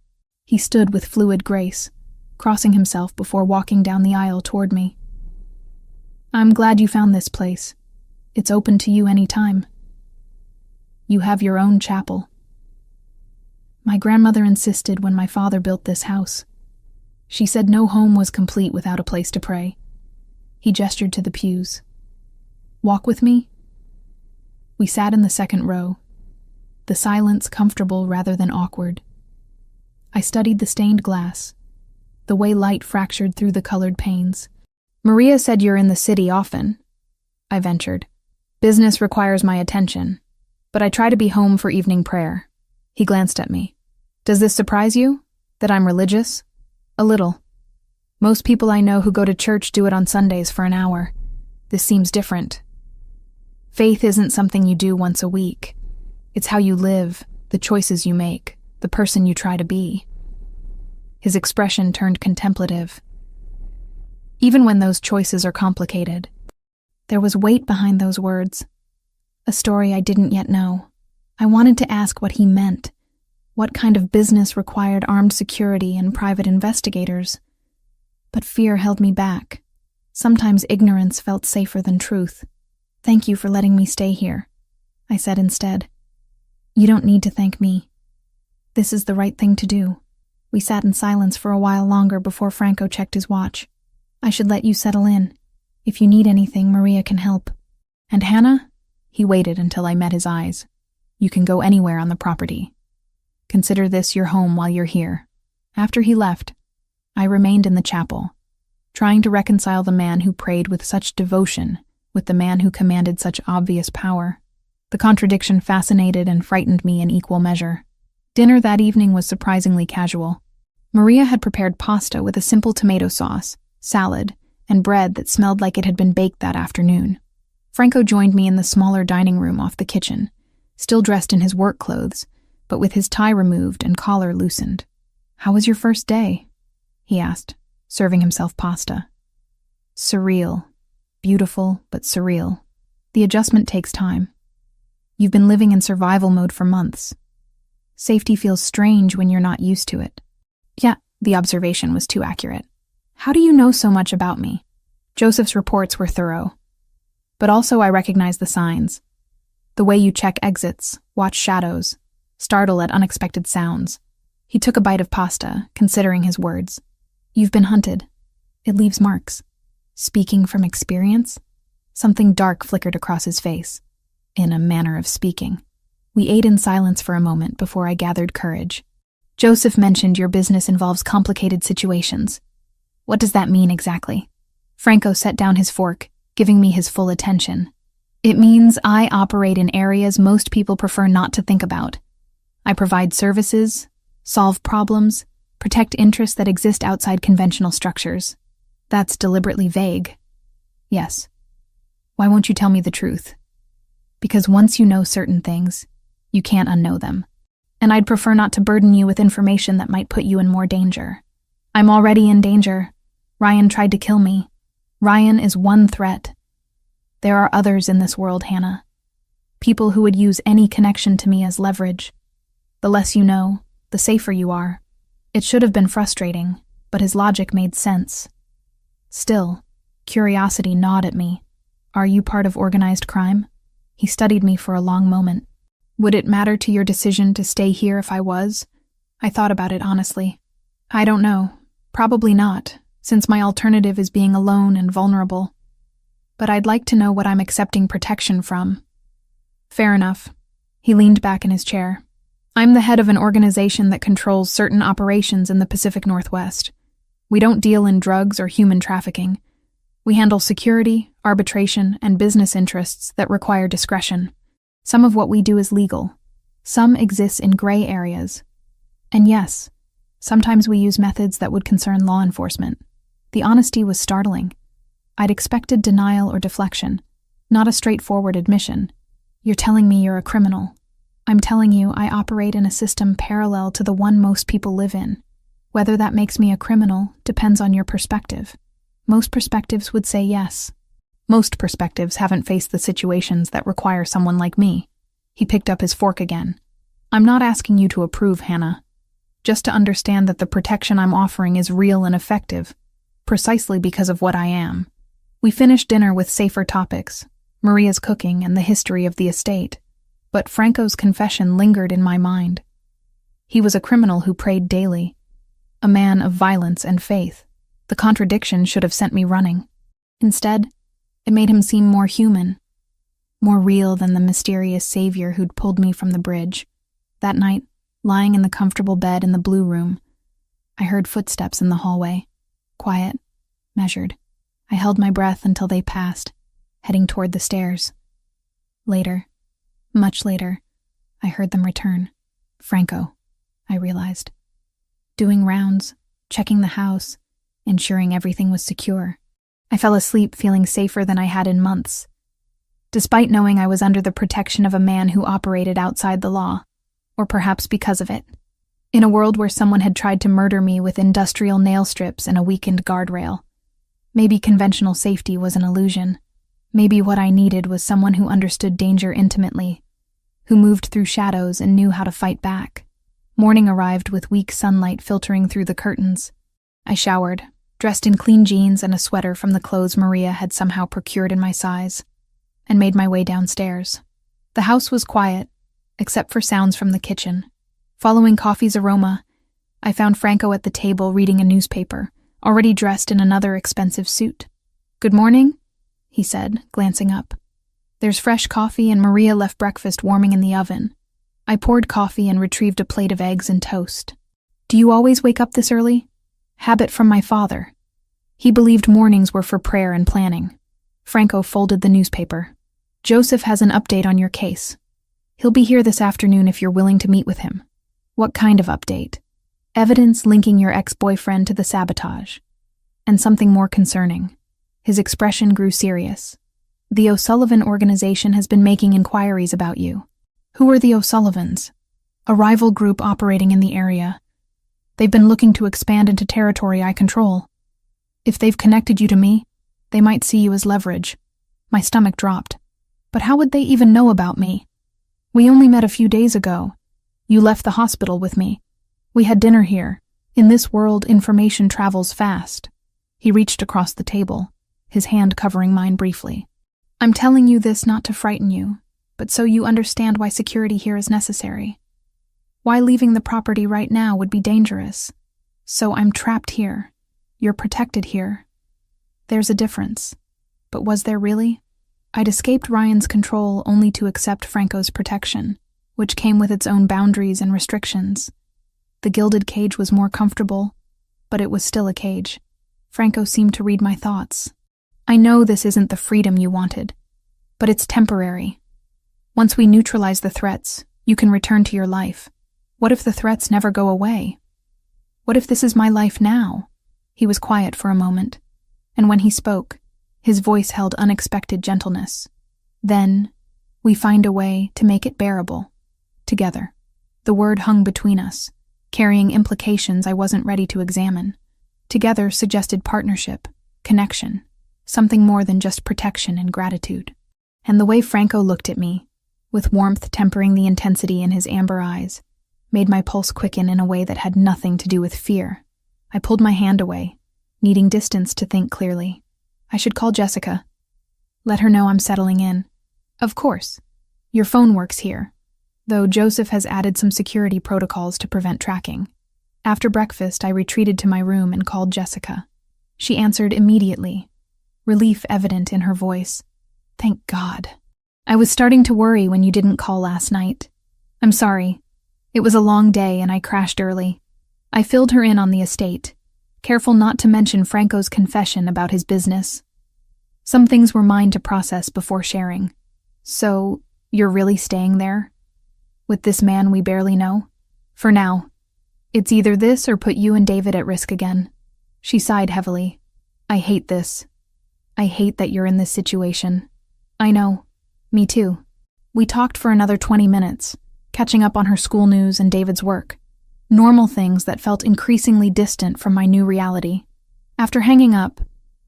He stood with fluid grace, crossing himself before walking down the aisle toward me. "I'm glad you found this place. It's open to you any time. You have your own chapel." My grandmother insisted when my father built this house. She said no home was complete without a place to pray. He gestured to the pews. "Walk with me?" We sat in the second row, the silence comfortable rather than awkward. I studied the stained glass, the way light fractured through the colored panes. "Maria said you're in the city often," I ventured. "Business requires my attention, but I try to be home for evening prayer." He glanced at me. "Does this surprise you, that I'm religious?" "A little. Most people I know who go to church do it on Sundays for an hour. This seems different. Faith isn't something you do once a week. It's how you live, the choices you make, the person you try to be." His expression turned contemplative. Even when those choices are complicated, there was weight behind those words, a story I didn't yet know. I wanted to ask what he meant, what kind of business required armed security and private investigators. But fear held me back. Sometimes ignorance felt safer than truth. "Thank you for letting me stay here," I said instead. "You don't need to thank me. This is the right thing to do." We sat in silence for a while longer before Franco checked his watch. "I should let you settle in. If you need anything, Maria can help." "And Hannah?" He waited until I met his eyes. "You can go anywhere on the property. Consider this your home while you're here." After he left, I remained in the chapel, trying to reconcile the man who prayed with such devotion with the man who commanded such obvious power. The contradiction fascinated and frightened me in equal measure. Dinner that evening was surprisingly casual. Maria had prepared pasta with a simple tomato sauce, salad, and bread that smelled like it had been baked that afternoon. Franco joined me in the smaller dining room off the kitchen, still dressed in his work clothes, but with his tie removed and collar loosened. "How was your first day?" he asked, serving himself pasta. "Surreal. Beautiful, but surreal. The adjustment takes time. You've been living in survival mode for months. Safety feels strange when you're not used to it." Yeah, the observation was too accurate. "How do you know so much about me?" Joseph's reports were thorough. But also I recognized the signs. The way you check exits, watch shadows, startle at unexpected sounds. He took a bite of pasta, considering his words. "You've been hunted. It leaves marks." Speaking from experience? Something dark flickered across his face, in a manner of speaking. We ate in silence for a moment before I gathered courage. "Joseph mentioned your business involves complicated situations. What does that mean exactly?" Franco set down his fork, giving me his full attention. "It means I operate in areas most people prefer not to think about. I provide services, solve problems, protect interests that exist outside conventional structures." "That's deliberately vague." "Yes. Why won't you tell me the truth?" "Because once you know certain things, you can't unknow them. And I'd prefer not to burden you with information that might put you in more danger. I'm already in danger. Ryan tried to kill me. Ryan is one threat. There are others in this world, Hannah. People who would use any connection to me as leverage. The less you know, the safer you are." It should have been frustrating, but his logic made sense. Still, curiosity gnawed at me. "Are you part of organized crime?" He studied me for a long moment. "Would it matter to your decision to stay here if I was?" I thought about it honestly. "I don't know. Probably not, since my alternative is being alone and vulnerable. But I'd like to know what I'm accepting protection from." "Fair enough." He leaned back in his chair. "I'm the head of an organization that controls certain operations in the Pacific Northwest. We don't deal in drugs or human trafficking. We handle security, arbitration, and business interests that require discretion. Some of what we do is legal. Some exists in gray areas. And yes, sometimes we use methods that would concern law enforcement." The honesty was startling. I'd expected denial or deflection, not a straightforward admission. "You're telling me you're a criminal." "I'm telling you I operate in a system parallel to the one most people live in. Whether that makes me a criminal depends on your perspective. Most perspectives would say yes." Most perspectives haven't faced the situations that require someone like me. He picked up his fork again. I'm not asking you to approve, Hannah. Just to understand that the protection I'm offering is real and effective, precisely because of what I am. We finished dinner with safer topics, Maria's cooking and the history of the estate, but Franco's confession lingered in my mind. He was a criminal who prayed daily, a man of violence and faith. The contradiction should have sent me running. Instead, it made him seem more human, more real than the mysterious savior who'd pulled me from the bridge. That night, lying in the comfortable bed in the blue room, I heard footsteps in the hallway. Quiet, measured. I held my breath until they passed, heading toward the stairs. Later, much later, I heard them return. Franco, I realized. Doing rounds, checking the house, ensuring everything was secure. I fell asleep feeling safer than I had in months, despite knowing I was under the protection of a man who operated outside the law, or perhaps because of it. In a world where someone had tried to murder me with industrial nail strips and a weakened guardrail, maybe conventional safety was an illusion. Maybe what I needed was someone who understood danger intimately, who moved through shadows and knew how to fight back. Morning arrived with weak sunlight filtering through the curtains. I showered, dressed in clean jeans and a sweater from the clothes Maria had somehow procured in my size, and made my way downstairs. The house was quiet, except for sounds from the kitchen. Following coffee's aroma, I found Franco at the table reading a newspaper, already dressed in another expensive suit. "Good morning," he said, glancing up. "There's fresh coffee and Maria left breakfast warming in the oven." I poured coffee and retrieved a plate of eggs and toast. "Do you always wake up this early?" "Habit from my father. He believed mornings were for prayer and planning." Franco folded the newspaper. "Joseph has an update on your case. He'll be here this afternoon if you're willing to meet with him." "What kind of update?" "Evidence linking your ex-boyfriend to the sabotage. And something more concerning." His expression grew serious. "The O'Sullivan organization has been making inquiries about you." "Who are the O'Sullivans?" "A rival group operating in the area. They've been looking to expand into territory I control. If they've connected you to me, they might see you as leverage." My stomach dropped. "But how would they even know about me? We only met a few days ago. You left the hospital with me. We had dinner here. In this world, information travels fast." He reached across the table, his hand covering mine briefly. "I'm telling you this not to frighten you, but so you understand why security here is necessary. Why leaving the property right now would be dangerous. So I'm trapped here. You're protected here. There's a difference. But was there really? I'd escaped Ryan's control only to accept Franco's protection, which came with its own boundaries and restrictions. The gilded cage was more comfortable, but it was still a cage. Franco seemed to read my thoughts. "I know this isn't the freedom you wanted, but it's temporary. Once we neutralize the threats, you can return to your life. What if the threats never go away? What if this is my life now?" He was quiet for a moment, and when he spoke, his voice held unexpected gentleness. "Then, we find a way to make it bearable. Together." The word hung between us, carrying implications I wasn't ready to examine. Together suggested partnership, connection, something more than just protection and gratitude. And the way Franco looked at me, with warmth tempering the intensity in his amber eyes, made my pulse quicken in a way that had nothing to do with fear. I pulled my hand away, needing distance to think clearly. "I should call Jessica. Let her know I'm settling in." "Of course. Your phone works here, though Joseph has added some security protocols to prevent tracking." After breakfast, I retreated to my room and called Jessica. She answered immediately, relief evident in her voice. "Thank God. I was starting to worry when you didn't call last night. I'm sorry. It was a long day and I crashed early." I filled her in on the estate, careful not to mention Franco's confession about his business. Some things were mine to process before sharing. "So, you're really staying there? With this man we barely know?" "For now. It's either this or put you and David at risk again." She sighed heavily. "I hate this. I hate that you're in this situation." "I know. Me too." We talked for another 20 minutes, catching up on her school news and David's work. Normal things that felt increasingly distant from my new reality. After hanging up,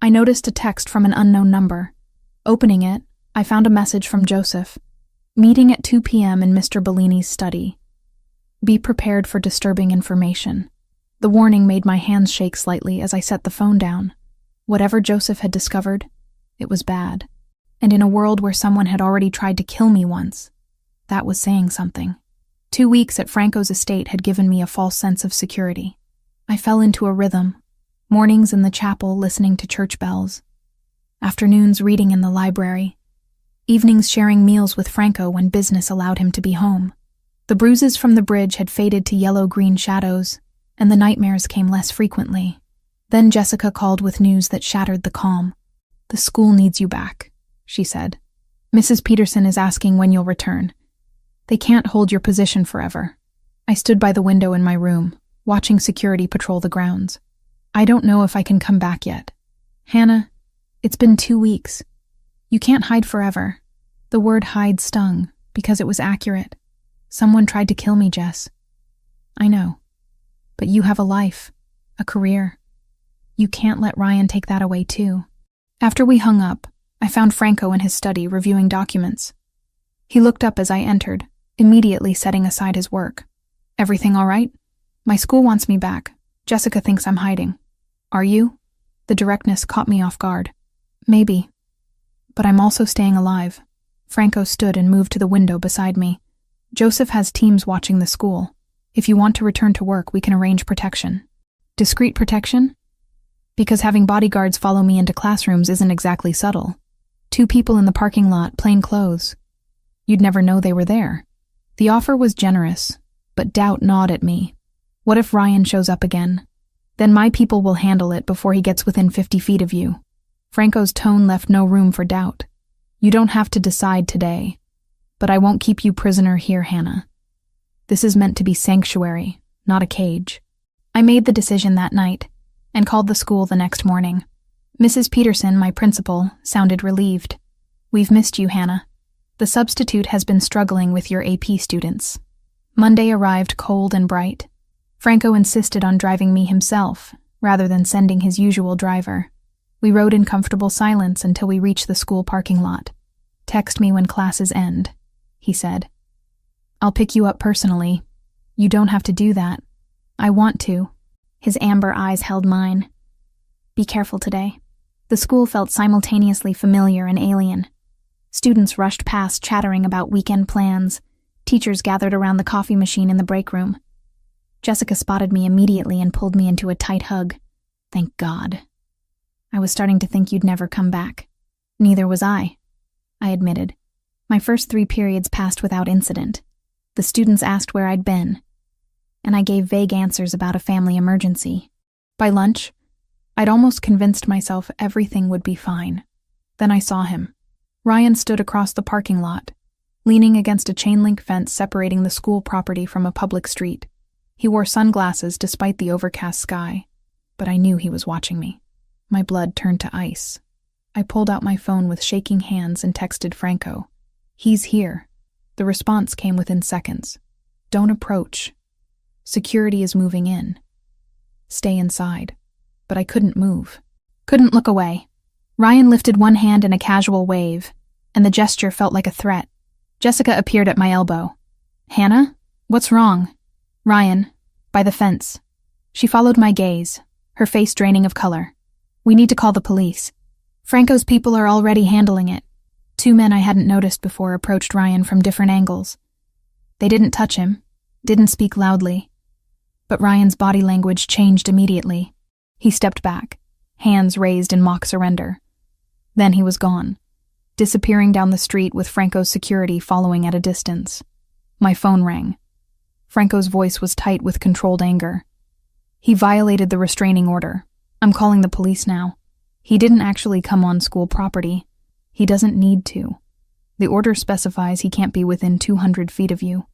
I noticed a text from an unknown number. Opening it, I found a message from Joseph. Meeting at 2 p.m. in Mr. Bellini's study. Be prepared for disturbing information. The warning made my hands shake slightly as I set the phone down. Whatever Joseph had discovered, it was bad. And in a world where someone had already tried to kill me once, that was saying something. 2 weeks at Franco's estate had given me a false sense of security. I fell into a rhythm. Mornings in the chapel listening to church bells. Afternoons reading in the library. Evenings sharing meals with Franco when business allowed him to be home. The bruises from the bridge had faded to yellow-green shadows, and the nightmares came less frequently. Then Jessica called with news that shattered the calm. The school needs you back, she said. Mrs. Peterson is asking when you'll return. They can't hold your position forever. I stood by the window in my room, watching security patrol the grounds. I don't know if I can come back yet. Hannah, it's been 2 weeks. You can't hide forever. The word hide stung, because it was accurate. Someone tried to kill me, Jess. I know. But you have a life, a career. You can't let Ryan take that away too. After we hung up, I found Franco in his study reviewing documents. He looked up as I entered, immediately setting aside his work. Everything all right? My school wants me back. Jessica thinks I'm hiding. Are you? The directness caught me off guard. Maybe. But I'm also staying alive. Franco stood and moved to the window beside me. Joseph has teams watching the school. If you want to return to work, we can arrange protection. Discreet protection? Because having bodyguards follow me into classrooms isn't exactly subtle. 2 people in the parking lot, plain clothes. You'd never know they were there. The offer was generous, but doubt gnawed at me. What if Ryan shows up again? Then my people will handle it before he gets within 50 feet of you. Franco's tone left no room for doubt. You don't have to decide today, but I won't keep you prisoner here, Hannah. This is meant to be sanctuary, not a cage. I made the decision that night and called the school the next morning. Mrs. Peterson, my principal, sounded relieved. We've missed you, Hannah. The substitute has been struggling with your AP students. Monday arrived cold and bright. Franco insisted on driving me himself, rather than sending his usual driver. We rode in comfortable silence until we reached the school parking lot. Text me when classes end, he said. I'll pick you up personally. You don't have to do that. I want to. His amber eyes held mine. Be careful today. The school felt simultaneously familiar and alien. Students rushed past chattering about weekend plans. Teachers gathered around the coffee machine in the break room. Jessica spotted me immediately and pulled me into a tight hug. Thank God. I was starting to think you'd never come back. Neither was I admitted. My first 3 periods passed without incident. The students asked where I'd been, and I gave vague answers about a family emergency. By lunch, I'd almost convinced myself everything would be fine. Then I saw him. Ryan stood across the parking lot, leaning against a chain-link fence separating the school property from a public street. He wore sunglasses despite the overcast sky, but I knew he was watching me. My blood turned to ice. I pulled out my phone with shaking hands and texted Franco. He's here. The response came within seconds. Don't approach. Security is moving in. Stay inside. But I couldn't move. Couldn't look away. Ryan lifted one hand in a casual wave, and the gesture felt like a threat. Jessica appeared at my elbow. Hannah? What's wrong? Ryan, by the fence. She followed my gaze, her face draining of color. We need to call the police. Franco's people are already handling it. 2 men I hadn't noticed before approached Ryan from different angles. They didn't touch him, didn't speak loudly. But Ryan's body language changed immediately. He stepped back, hands raised in mock surrender. Then he was gone, disappearing down the street with Franco's security following at a distance. My phone rang. Franco's voice was tight with controlled anger. He violated the restraining order. I'm calling the police now. He didn't actually come on school property. He doesn't need to. The order specifies he can't be within 200 feet of you.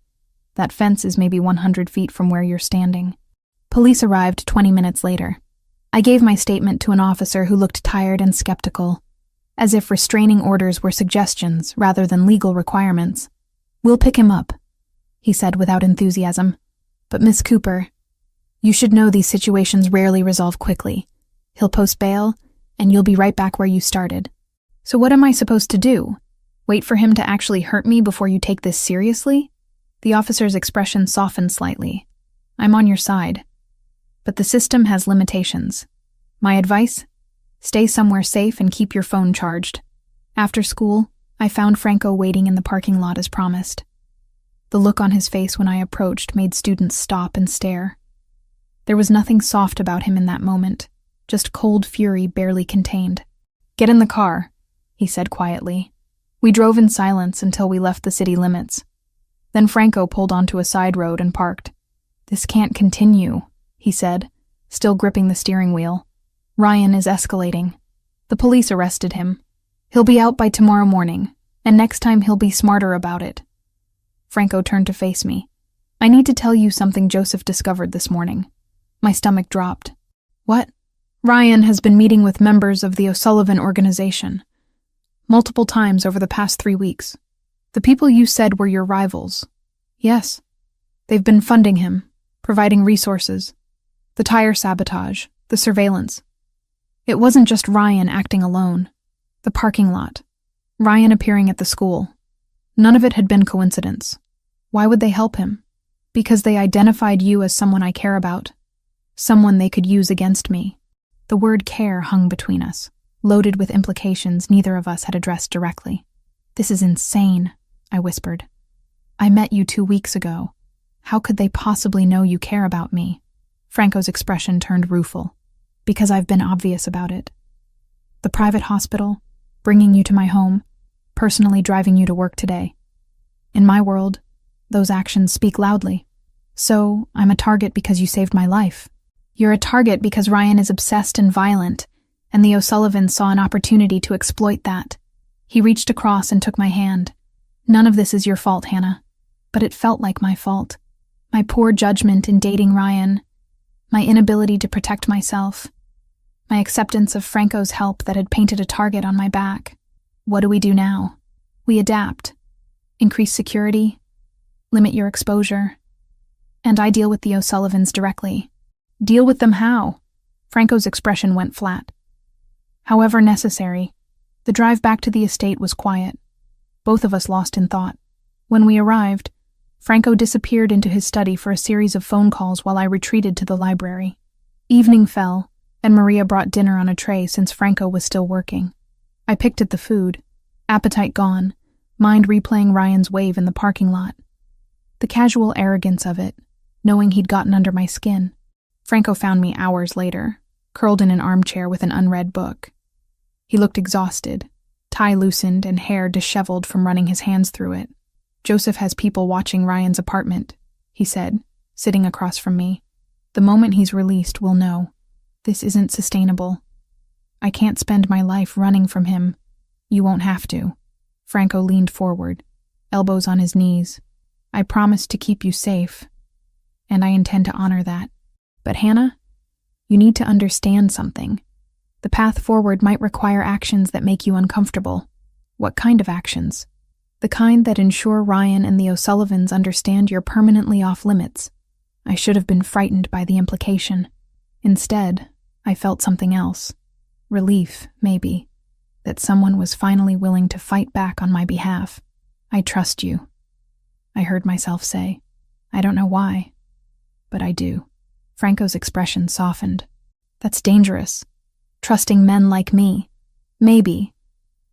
That fence is maybe 100 feet from where you're standing. Police arrived 20 minutes later. I gave my statement to an officer who looked tired and skeptical, as if restraining orders were suggestions rather than legal requirements. We'll pick him up, he said without enthusiasm. But Miss Cooper, you should know these situations rarely resolve quickly. He'll post bail, and you'll be right back where you started. So what am I supposed to do? Wait for him to actually hurt me before you take this seriously? The officer's expression softened slightly. I'm on your side. But the system has limitations. My advice? Stay somewhere safe and keep your phone charged. After school, I found Franco waiting in the parking lot as promised. The look on his face when I approached made students stop and stare. There was nothing soft about him in that moment, just cold fury barely contained. Get in the car, he said quietly. We drove in silence until we left the city limits. Then Franco pulled onto a side road and parked. This can't continue, he said, still gripping the steering wheel. Ryan is escalating. The police arrested him. He'll be out by tomorrow morning, and next time he'll be smarter about it. Franco turned to face me. I need to tell you something Joseph discovered this morning. My stomach dropped. What? Ryan has been meeting with members of the O'Sullivan organization. Multiple times over the past 3 weeks. The people you said were your rivals. Yes. They've been funding him, providing resources. The tire sabotage, the surveillance. It wasn't just Ryan acting alone. The parking lot. Ryan appearing at the school. None of it had been coincidence. Why would they help him? Because they identified you as someone I care about. Someone they could use against me. The word care hung between us, loaded with implications neither of us had addressed directly. This is insane, I whispered. I met you 2 weeks ago. How could they possibly know you care about me? Franco's expression turned rueful. Because I've been obvious about it. The private hospital, bringing you to my home, personally driving you to work today. In my world, those actions speak loudly. So, I'm a target because you saved my life. You're a target because Ryan is obsessed and violent, and the O'Sullivans saw an opportunity to exploit that. He reached across and took my hand. None of this is your fault, Hannah. But it felt like my fault. My poor judgment in dating Ryan. My inability to protect myself. My acceptance of Franco's help that had painted a target on my back. What do we do now? We adapt. Increase security. Limit your exposure. And I deal with the O'Sullivans directly. Deal with them how? Franco's expression went flat. However necessary. The drive back to the estate was quiet. Both of us lost in thought. When we arrived, Franco disappeared into his study for a series of phone calls while I retreated to the library. Evening fell, and Maria brought dinner on a tray since Franco was still working. I picked at the food, appetite gone, mind replaying Ryan's wave in the parking lot. The casual arrogance of it, knowing he'd gotten under my skin. Franco found me hours later, curled in an armchair with an unread book. He looked exhausted, tie loosened and hair disheveled from running his hands through it. Joseph has people watching Ryan's apartment, he said, sitting across from me. The moment he's released, we'll know. This isn't sustainable. I can't spend my life running from him. You won't have to. Franco leaned forward, elbows on his knees. I promised to keep you safe, and I intend to honor that. But Hannah, you need to understand something. The path forward might require actions that make you uncomfortable. What kind of actions? The kind that ensure Ryan and the O'Sullivans understand you're permanently off limits. I should have been frightened by the implication. Instead, I felt something else. Relief, maybe, that someone was finally willing to fight back on my behalf. I trust you, I heard myself say. I don't know why, but I do. Franco's expression softened. That's dangerous. Trusting men like me. Maybe.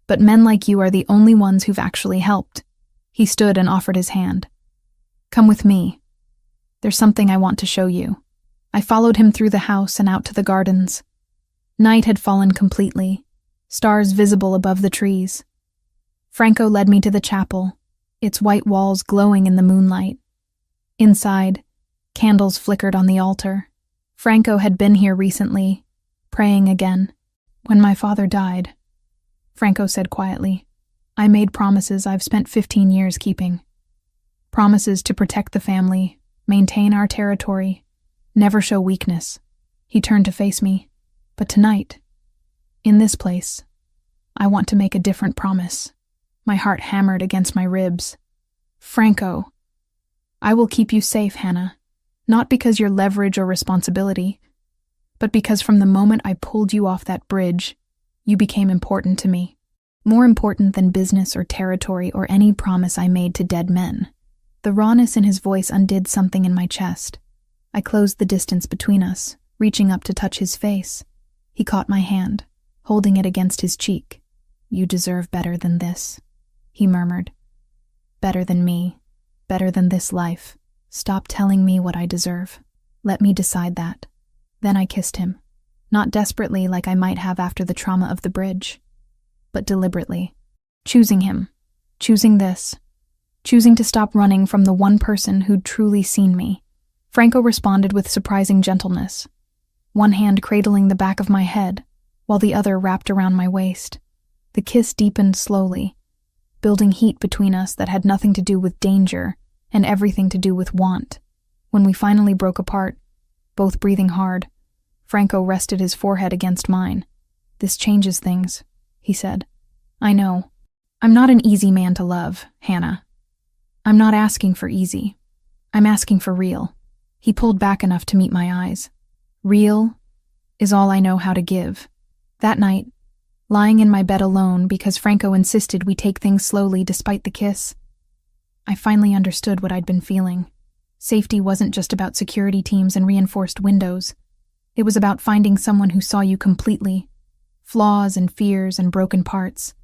But men like you are the only ones who've actually helped. He stood and offered his hand. Come with me. There's something I want to show you. I followed him through the house and out to the gardens. Night had fallen completely, stars visible above the trees. Franco led me to the chapel, its white walls glowing in the moonlight. Inside, candles flickered on the altar. Franco had been here recently, praying again. When my father died, Franco said quietly, I made promises I've spent 15 years keeping. Promises to protect the family, maintain our territory, never show weakness. He turned to face me. But tonight, in this place, I want to make a different promise. My heart hammered against my ribs. Franco, I will keep you safe, Hannah. Not because you're leverage or responsibility, but because from the moment I pulled you off that bridge, you became important to me. more important than business or territory or any promise I made to dead men. The rawness in his voice undid something in my chest. I closed the distance between us, reaching up to touch his face. He caught my hand, holding it against his cheek. "You deserve better than this," he murmured. "Better than me, better than this life. Stop telling me what I deserve. Let me decide that." Then I kissed him, not desperately like I might have after the trauma of the bridge, but deliberately, choosing him, choosing this, choosing to stop running from the one person who'd truly seen me. Franco responded with surprising gentleness, one hand cradling the back of my head, while the other wrapped around my waist. The kiss deepened slowly, building heat between us that had nothing to do with danger and everything to do with want. When we finally broke apart, both breathing hard, Franco rested his forehead against mine. "This changes things," he said. "I know. I'm not an easy man to love, Hannah. I'm not asking for easy. I'm asking for real." He pulled back enough to meet my eyes. "Real is all I know how to give." That night, lying in my bed alone because Franco insisted we take things slowly despite the kiss, I finally understood what I'd been feeling. Safety wasn't just about security teams and reinforced windows. It was about finding someone who saw you completely, flaws and fears and broken parts,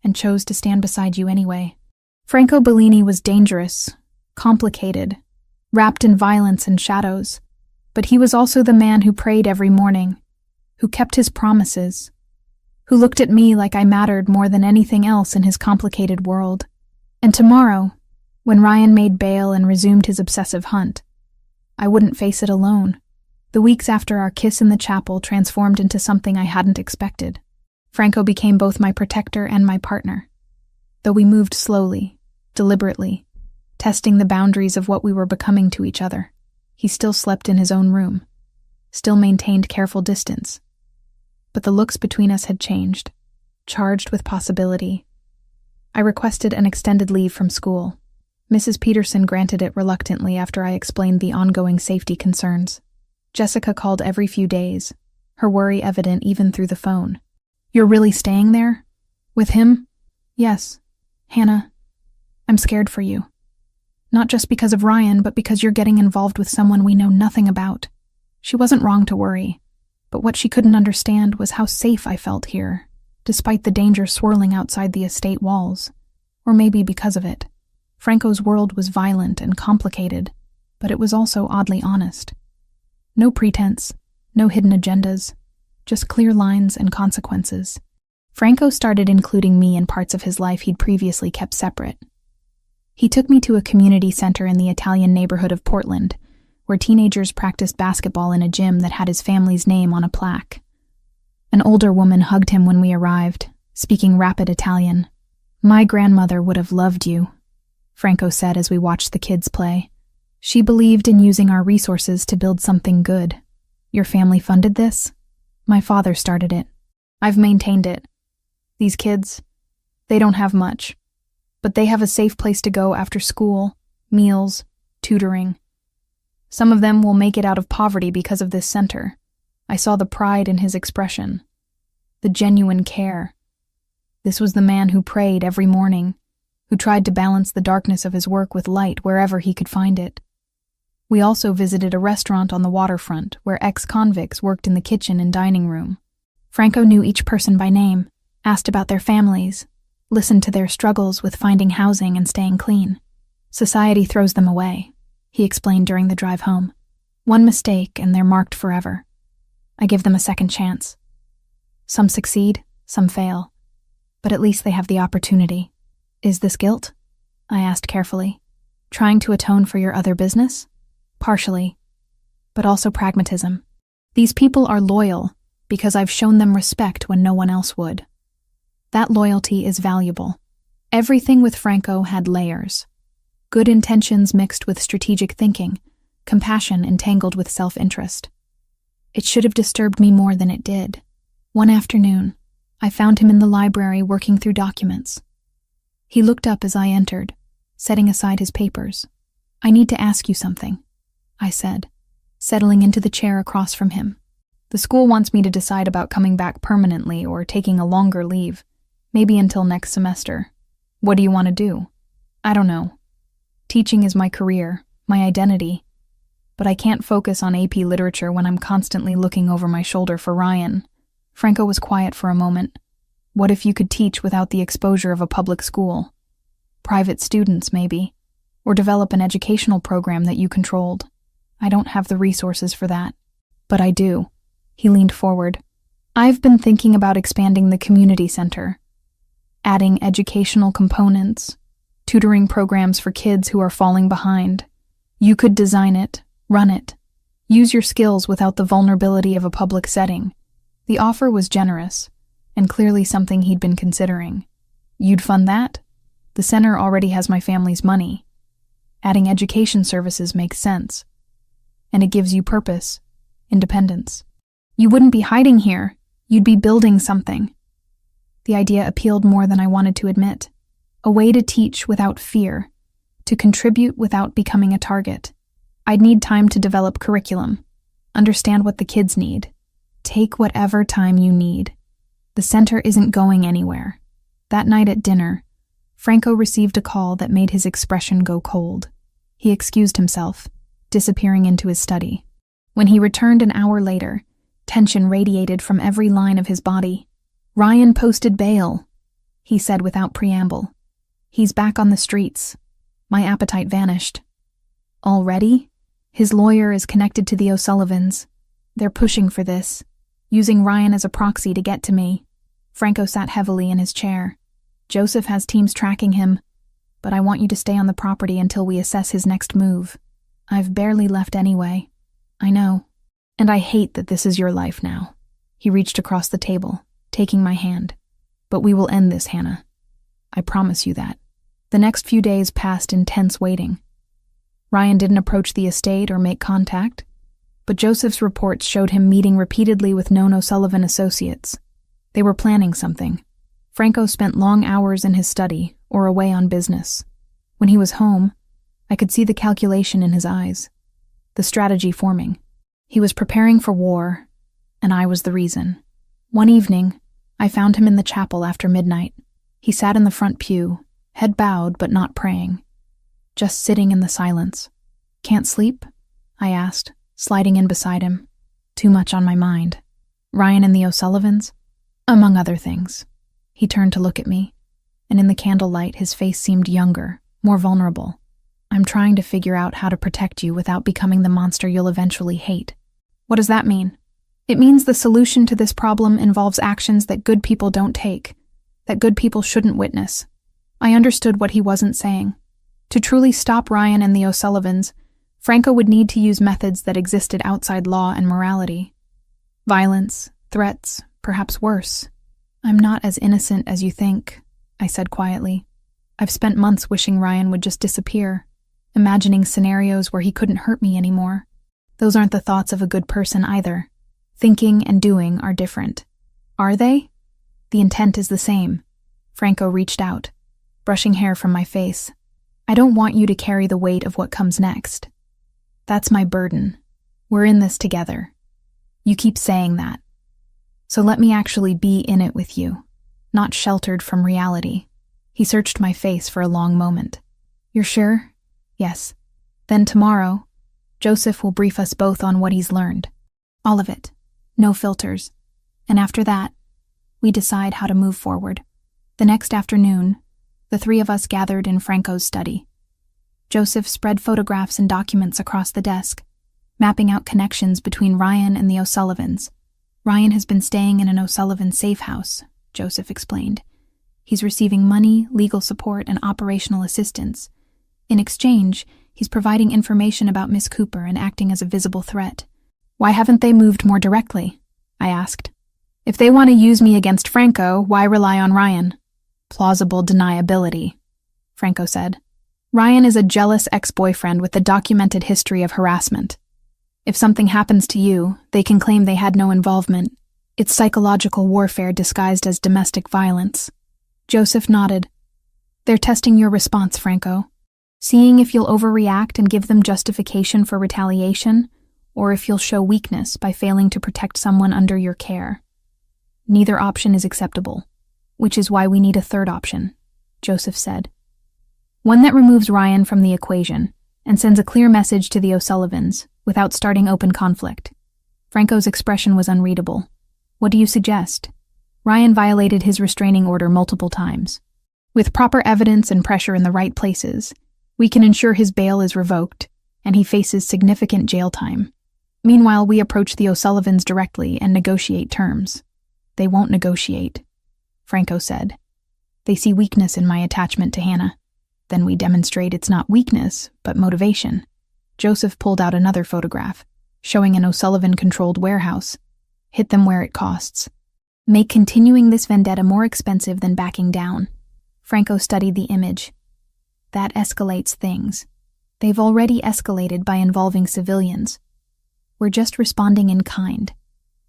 and chose to stand beside you anyway. Franco Bellini was dangerous, complicated, wrapped in violence and shadows, but he was also the man who prayed every morning, who kept his promises, who looked at me like I mattered more than anything else in his complicated world. And tomorrow, when Ryan made bail and resumed his obsessive hunt, I wouldn't face it alone. The weeks after our kiss in the chapel transformed into something I hadn't expected. Franco became both my protector and my partner. Though we moved slowly, deliberately, testing the boundaries of what we were becoming to each other, he still slept in his own room, still maintained careful distance. But the looks between us had changed, charged with possibility. I requested an extended leave from school. Mrs. Peterson granted it reluctantly after I explained the ongoing safety concerns. Jessica called every few days, her worry evident even through the phone. "You're really staying there? With him?" "Yes. Hannah, I'm scared for you. Not just because of Ryan, but because you're getting involved with someone we know nothing about." She wasn't wrong to worry, but what she couldn't understand was how safe I felt here, despite the danger swirling outside the estate walls. Or maybe because of it. Franco's world was violent and complicated, but it was also oddly honest. No pretense, no hidden agendas, just clear lines and consequences. Franco started including me in parts of his life he'd previously kept separate. He took me to a community center in the Italian neighborhood of Portland, where teenagers practiced basketball in a gym that had his family's name on a plaque. An older woman hugged him when we arrived, speaking rapid Italian. "My grandmother would have loved you," Franco said as we watched the kids play. "She believed in using our resources to build something good. Your family funded this? My father started it. I've maintained it. These kids, they don't have much, but they have a safe place to go after school, meals, tutoring. Some of them will make it out of poverty because of this center." I saw the pride in his expression, the genuine care. This was the man who prayed every morning, who tried to balance the darkness of his work with light wherever he could find it. We also visited a restaurant on the waterfront where ex-convicts worked in the kitchen and dining room. Franco knew each person by name, asked about their families, listened to their struggles with finding housing and staying clean. "Society throws them away," he explained during the drive home. "One mistake and they're marked forever. I give them a second chance. Some succeed, some fail, but at least they have the opportunity." "Is this guilt?" I asked carefully. "Trying to atone for your other business?" "Partially, but also pragmatism. These people are loyal because I've shown them respect when no one else would. That loyalty is valuable." Everything with Franco had layers. Good intentions mixed with strategic thinking, compassion entangled with self-interest. It should have disturbed me more than it did. One afternoon, I found him in the library working through documents. He looked up as I entered, setting aside his papers. "I need to ask you something," I said, settling into the chair across from him. "The school wants me to decide about coming back permanently or taking a longer leave. Maybe until next semester. What do you want to do? I don't know. Teaching is my career, my identity. But I can't focus on AP literature when I'm constantly looking over my shoulder for Ryan. Franco was quiet for a moment. What if you could teach without the exposure of a public school? Private students, maybe. Or develop an educational program that you controlled. I don't have the resources for that. But I do. He leaned forward. I've been thinking about expanding the community center. Adding educational components. Tutoring programs for kids who are falling behind. You could design it, run it. Use your skills without the vulnerability of a public setting. The offer was generous, and clearly something he'd been considering. You'd fund that? The center already has my family's money. Adding education services makes sense. And it gives you purpose, independence. You wouldn't be hiding here. You'd be building something. The idea appealed more than I wanted to admit. A way to teach without fear, to contribute without becoming a target. I'd need time to develop curriculum, understand what the kids need. Take whatever time you need. The center isn't going anywhere. That night at dinner, Franco received a call that made his expression go cold. He excused himself, disappearing into his study. When he returned an hour later, tension radiated from every line of his body. Ryan posted bail, he said without preamble. He's back on the streets. My appetite vanished. Already? His lawyer is connected to the O'Sullivans. They're pushing for this, using Ryan as a proxy to get to me. Franco sat heavily in his chair. Joseph has teams tracking him, but I want you to stay on the property until we assess his next move. I've barely left anyway. I know. And I hate that this is your life now. He reached across the table, taking my hand. But we will end this, Hannah. I promise you that. The next few days passed in tense waiting. Ryan didn't approach the estate or make contact, but Joseph's reports showed him meeting repeatedly with known O'Sullivan associates. They were planning something. Franco spent long hours in his study or away on business. When he was home, I could see the calculation in his eyes, the strategy forming. He was preparing for war, and I was the reason. One evening, I found him in the chapel after midnight. He sat in the front pew, head bowed but not praying, just sitting in the silence. Can't sleep? I asked, sliding in beside him. Too much on my mind. Ryan and the O'Sullivans? Among other things. He turned to look at me, and in the candlelight his face seemed younger, more vulnerable. I'm trying to figure out how to protect you without becoming the monster you'll eventually hate. What does that mean? It means the solution to this problem involves actions that good people don't take, that good people shouldn't witness. I understood what he wasn't saying. To truly stop Ryan and the O'Sullivans, Franco would need to use methods that existed outside law and morality. Violence, threats, perhaps worse. I'm not as innocent as you think, I said quietly. I've spent months wishing Ryan would just disappear, imagining scenarios where he couldn't hurt me anymore. Those aren't the thoughts of a good person either. Thinking and doing are different. Are they? The intent is the same. Franco reached out, brushing hair from my face. I don't want you to carry the weight of what comes next. That's my burden. We're in this together. You keep saying that. So let me actually be in it with you, not sheltered from reality. He searched my face for a long moment. You're sure? Yes. Then tomorrow, Joseph will brief us both on what he's learned. All of it. No filters. And after that, we decide how to move forward. The next afternoon, the three of us gathered in Franco's study. Joseph spread photographs and documents across the desk, mapping out connections between Ryan and the O'Sullivans. Ryan has been staying in an O'Sullivan safe house, Joseph explained. He's receiving money, legal support, and operational assistance. In exchange, he's providing information about Miss Cooper and acting as a visible threat. Why haven't they moved more directly? I asked. If they want to use me against Franco, why rely on Ryan? Plausible deniability, Franco said. Ryan is a jealous ex-boyfriend with a documented history of harassment. If something happens to you, they can claim they had no involvement. It's psychological warfare disguised as domestic violence. Joseph nodded. They're testing your response, Franco. Seeing if you'll overreact and give them justification for retaliation, or if you'll show weakness by failing to protect someone under your care. Neither option is acceptable. which is why we need a third option, Joseph said. One that removes Ryan from the equation and sends a clear message to the O'Sullivans without starting open conflict. Franco's expression was unreadable. What do you suggest? Ryan violated his restraining order multiple times. With proper evidence and pressure in the right places, we can ensure his bail is revoked and he faces significant jail time. Meanwhile, we approach the O'Sullivans directly and negotiate terms. They won't negotiate, Franco said. They see weakness in my attachment to Hannah. Then we demonstrate it's not weakness, but motivation. Joseph pulled out another photograph, showing an O'Sullivan-controlled warehouse. Hit them where it costs. Make continuing this vendetta more expensive than backing down. Franco studied the image. That escalates things. They've already escalated by involving civilians. We're just responding in kind.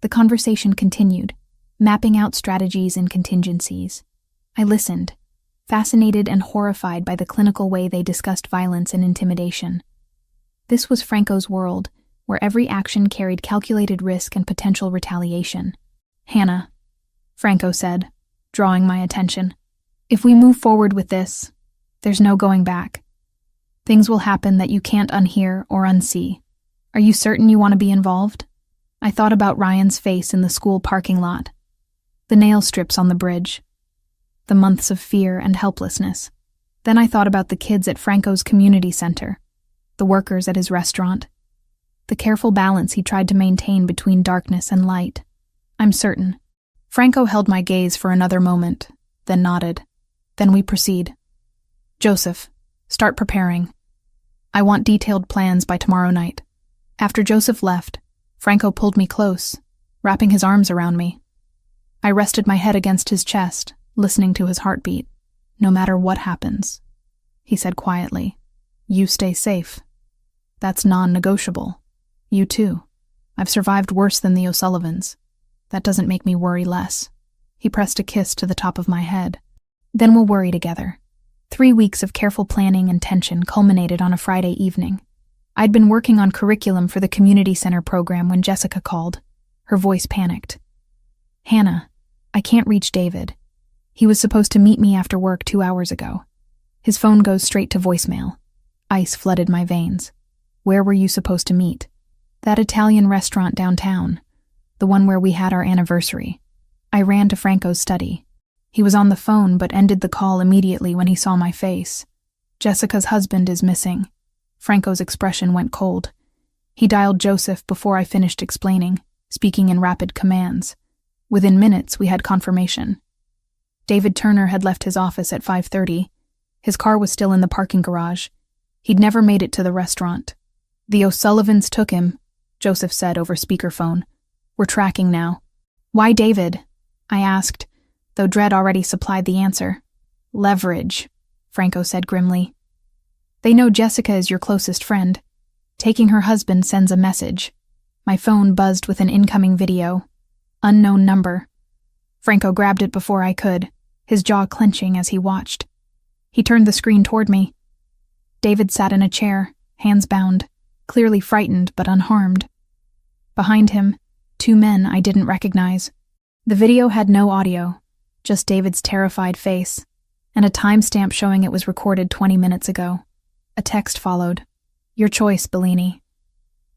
The conversation continued, mapping out strategies and contingencies. I listened, fascinated and horrified by the clinical way they discussed violence and intimidation. This was Franco's world, where every action carried calculated risk and potential retaliation. Hannah, Franco said, drawing my attention. If we move forward with this, there's no going back. Things will happen that you can't unhear or unsee. Are you certain you want to be involved? I thought about Ryan's face in the school parking lot, the nail strips on the bridge, the months of fear and helplessness. Then I thought about the kids at Franco's community center, the workers at his restaurant, the careful balance he tried to maintain between darkness and light. I'm certain. Franco held my gaze for another moment, then nodded. Then we proceed. Joseph, start preparing. I want detailed plans by tomorrow night. After Joseph left, Franco pulled me close, wrapping his arms around me. I rested my head against his chest, listening to his heartbeat. No matter what happens, he said quietly, you stay safe. That's non-negotiable. You too. I've survived worse than the O'Sullivans. That doesn't make me worry less. He pressed a kiss to the top of my head. Then we'll worry together. 3 weeks of careful planning and tension culminated on a Friday evening. I'd been working on curriculum for the community center program when Jessica called. Her voice panicked. Hannah, I can't reach David. He was supposed to meet me after work 2 hours ago. His phone goes straight to voicemail. Ice flooded my veins. Where were you supposed to meet? That Italian restaurant downtown. The one where we had our anniversary. I ran to Franco's study. He was on the phone but ended the call immediately when he saw my face. Jessica's husband is missing. Franco's expression went cold. He dialed Joseph before I finished explaining, speaking in rapid commands. Within minutes, we had confirmation. David Turner had left his office at 5:30. His car was still in the parking garage. He'd never made it to the restaurant. The O'Sullivans took him, Joseph said over speakerphone. We're tracking now. Why David? I asked, though dread already supplied the answer. Leverage, Franco said grimly. They know Jessica is your closest friend. Taking her husband sends a message. My phone buzzed with an incoming video. Unknown number. Franco grabbed it before I could, his jaw clenching as he watched. He turned the screen toward me. David sat in a chair, hands bound, clearly frightened but unharmed. Behind him, 2 men I didn't recognize. The video had no audio, just David's terrified face, and a timestamp showing it was recorded 20 minutes ago. A text followed. Your choice, Bellini.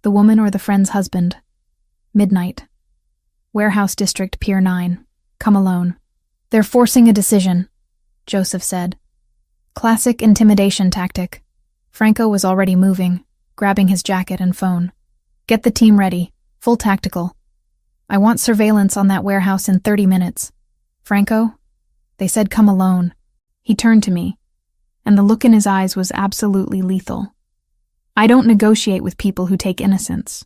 The woman or the friend's husband. Midnight. Warehouse District, Pier 9. Come alone. They're forcing a decision, Joseph said. Classic intimidation tactic. Franco was already moving, grabbing his jacket and phone. Get the team ready. Full tactical. I want surveillance on that warehouse in 30 minutes. Franco? They said come alone. He turned to me, and the look in his eyes was absolutely lethal. I don't negotiate with people who take innocence.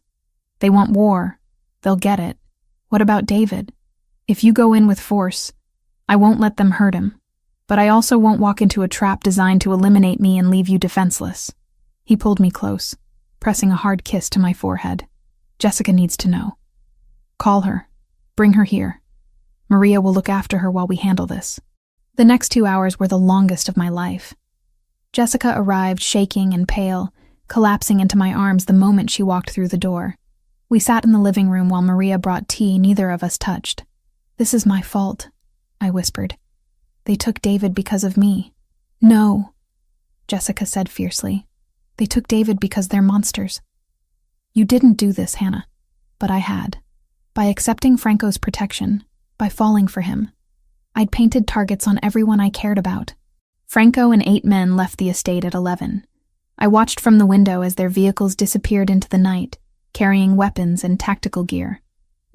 They want war. They'll get it. What about David? If you go in with force, I won't let them hurt him. But I also won't walk into a trap designed to eliminate me and leave you defenseless. He pulled me close, pressing a hard kiss to my forehead. Jessica needs to know. Call her. Bring her here. Maria will look after her while we handle this. The next 2 hours were the longest of my life. Jessica arrived shaking and pale, collapsing into my arms the moment she walked through the door. We sat in the living room while Maria brought tea neither of us touched. This is my fault, I whispered. They took David because of me. No, Jessica said fiercely. They took David because they're monsters. You didn't do this, Hannah, but I had. By accepting Franco's protection, by falling for him, I'd painted targets on everyone I cared about. Franco and 8 men left the estate at 11. I watched from the window as their vehicles disappeared into the night, carrying weapons and tactical gear.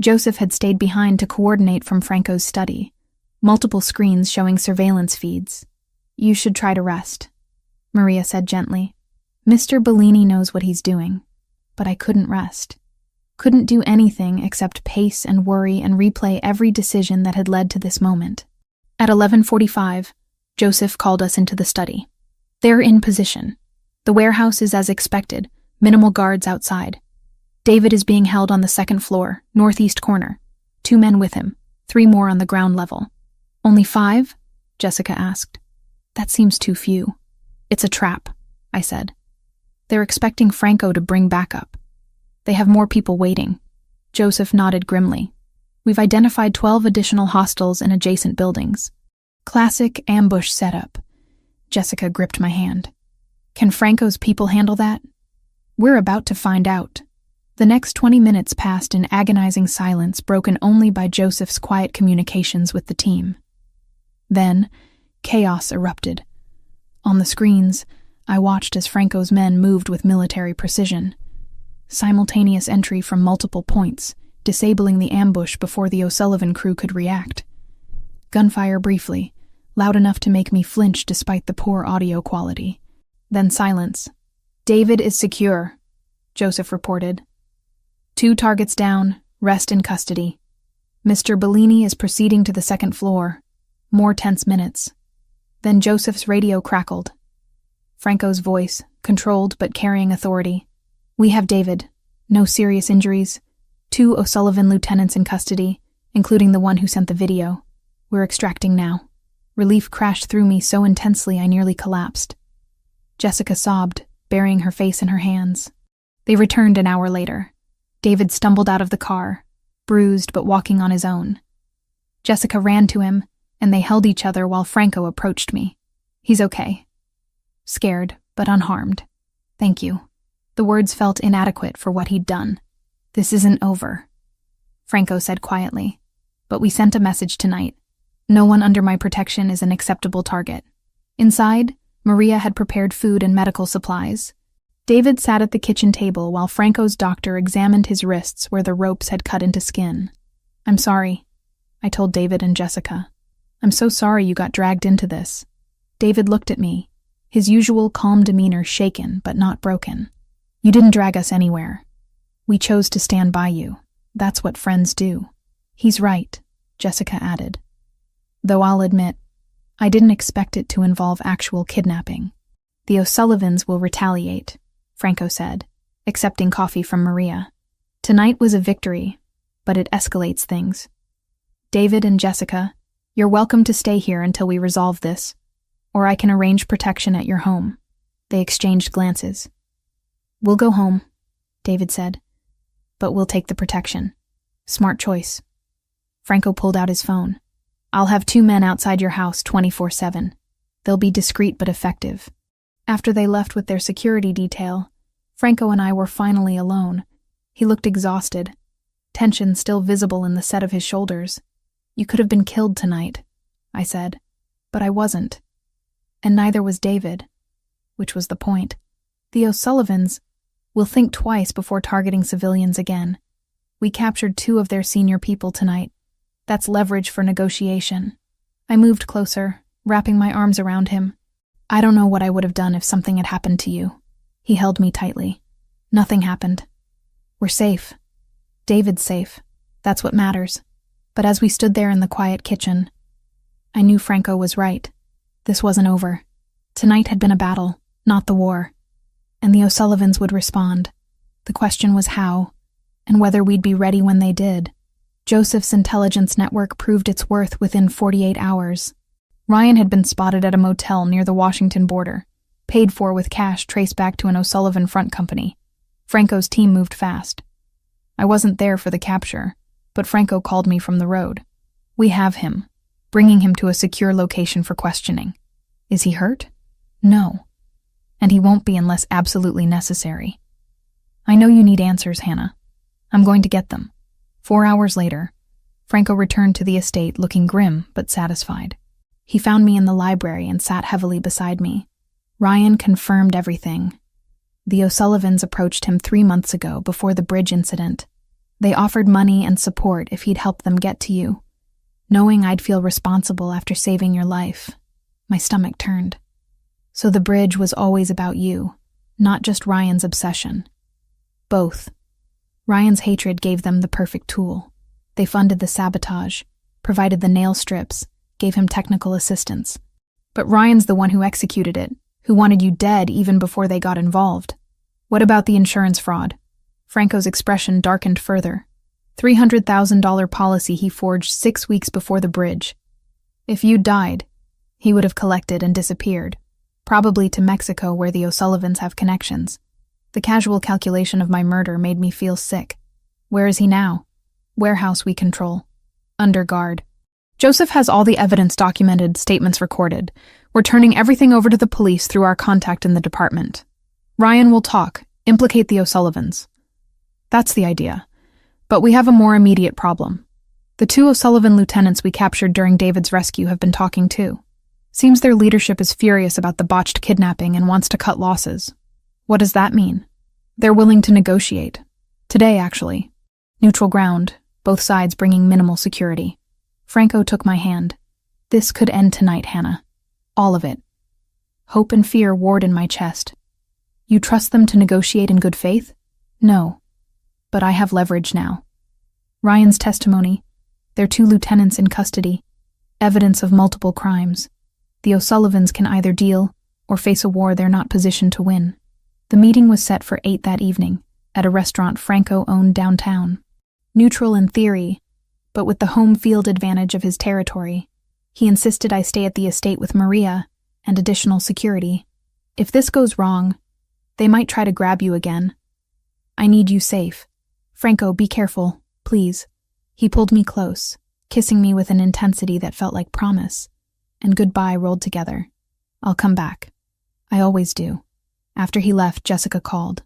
Joseph had stayed behind to coordinate from Franco's study, multiple screens showing surveillance feeds. You should try to rest, Maria said gently. Mr. Bellini knows what he's doing, but I couldn't rest. Couldn't do anything except pace and worry and replay every decision that had led to this moment. At 11:45, Joseph called us into the study. They're in position. The warehouse is as expected, minimal guards outside. David is being held on the 2nd floor, northeast corner. 2 men with him, 3 more on the ground level. Only 5? Jessica asked. That seems too few. It's a trap, I said. They're expecting Franco to bring backup. They have more people waiting. Joseph nodded grimly. We've identified 12 additional hostiles in adjacent buildings. Classic ambush setup. Jessica gripped my hand. Can Franco's people handle that? We're about to find out. The next 20 minutes passed in agonizing silence, broken only by Joseph's quiet communications with the team. Then, chaos erupted. On the screens, I watched as Franco's men moved with military precision. Simultaneous entry from multiple points, disabling the ambush before the O'Sullivan crew could react. Gunfire briefly, loud enough to make me flinch despite the poor audio quality. Then silence. David is secure, Joseph reported. 2 targets down, rest in custody. Mr. Bellini is proceeding to the 2nd floor. More tense minutes. Then Joseph's radio crackled. Franco's voice, controlled but carrying authority. We have David. No serious injuries. 2 O'Sullivan lieutenants in custody, including the one who sent the video. We're extracting now. Relief crashed through me so intensely I nearly collapsed. Jessica sobbed, burying her face in her hands. They returned an hour later. David stumbled out of the car, bruised but walking on his own. Jessica ran to him, and they held each other while Franco approached me. He's okay. Scared, but unharmed. Thank you. The words felt inadequate for what he'd done. This isn't over, Franco said quietly. But we sent a message tonight. No one under my protection is an acceptable target. Inside, Maria had prepared food and medical supplies. David sat at the kitchen table while Franco's doctor examined his wrists where the ropes had cut into skin. I'm sorry, I told David and Jessica. I'm so sorry you got dragged into this. David looked at me, his usual calm demeanor shaken but not broken. You didn't drag us anywhere. We chose to stand by you. That's what friends do. He's right, Jessica added. Though I'll admit, I didn't expect it to involve actual kidnapping. The O'Sullivans will retaliate, Franco said, accepting coffee from Maria. Tonight was a victory, but it escalates things. David and Jessica, you're welcome to stay here until we resolve this, or I can arrange protection at your home. They exchanged glances. We'll go home, David said, but we'll take the protection. Smart choice. Franco pulled out his phone. I'll have 2 men outside your house 24/7. They'll be discreet but effective. After they left with their security detail, Franco and I were finally alone. He looked exhausted, tension still visible in the set of his shoulders. You could have been killed tonight, I said, but I wasn't. And neither was David, which was the point. The O'Sullivans will think twice before targeting civilians again. We captured 2 of their senior people tonight. That's leverage for negotiation. I moved closer, wrapping my arms around him. I don't know what I would have done if something had happened to you. He held me tightly. Nothing happened. We're safe. David's safe. That's what matters. But as we stood there in the quiet kitchen, I knew Franco was right. This wasn't over. Tonight had been a battle, not the war. And the O'Sullivans would respond. The question was how, and whether we'd be ready when they did. Joseph's intelligence network proved its worth within 48 hours. Ryan had been spotted at a motel near the Washington border, paid for with cash traced back to an O'Sullivan front company. Franco's team moved fast. I wasn't there for the capture, but Franco called me from the road. We have him. bringing him to a secure location for questioning. Is he hurt? No. And he won't be unless absolutely necessary. I know you need answers, Hannah. I'm going to get them. 4 hours later, Franco returned to the estate looking grim but satisfied. He found me in the library and sat heavily beside me. Ryan confirmed everything. The O'Sullivans approached him 3 months ago before the bridge incident. They offered money and support if he'd help them get to you. Knowing I'd feel responsible after saving your life, my stomach turned. So the bridge was always about you, not just Ryan's obsession. Both. Ryan's hatred gave them the perfect tool. They funded the sabotage, provided the nail strips, gave him technical assistance. But Ryan's the one who executed it, who wanted you dead even before they got involved. What about the insurance fraud? Franco's expression darkened further. $300,000 policy he forged 6 weeks before the bridge. If you died, he would have collected and disappeared, probably to Mexico where the O'Sullivans have connections. The casual calculation of my murder made me feel sick. Where is he now? Warehouse we control. Under guard. Joseph has all the evidence documented, statements recorded. We're turning everything over to the police through our contact in the department. Ryan will talk, implicate the O'Sullivans. That's the idea. But we have a more immediate problem. The 2 O'Sullivan lieutenants we captured during David's rescue have been talking too. Seems their leadership is furious about the botched kidnapping and wants to cut losses. What does that mean? They're willing to negotiate. Today, actually. Neutral ground, both sides bringing minimal security. Franco took my hand. This could end tonight, Hannah. All of it. Hope and fear warred in my chest. You trust them to negotiate in good faith? No. But I have leverage now. Ryan's testimony, their 2 lieutenants in custody, evidence of multiple crimes. The O'Sullivans can either deal or face a war they're not positioned to win. The meeting was set for 8 that evening, at a restaurant Franco owned downtown. Neutral in theory, but with the home field advantage of his territory, he insisted I stay at the estate with Maria and additional security. If this goes wrong, they might try to grab you again. I need you safe. Franco, be careful, please. He pulled me close, kissing me with an intensity that felt like promise, and goodbye rolled together. I'll come back. I always do. After he left, Jessica called.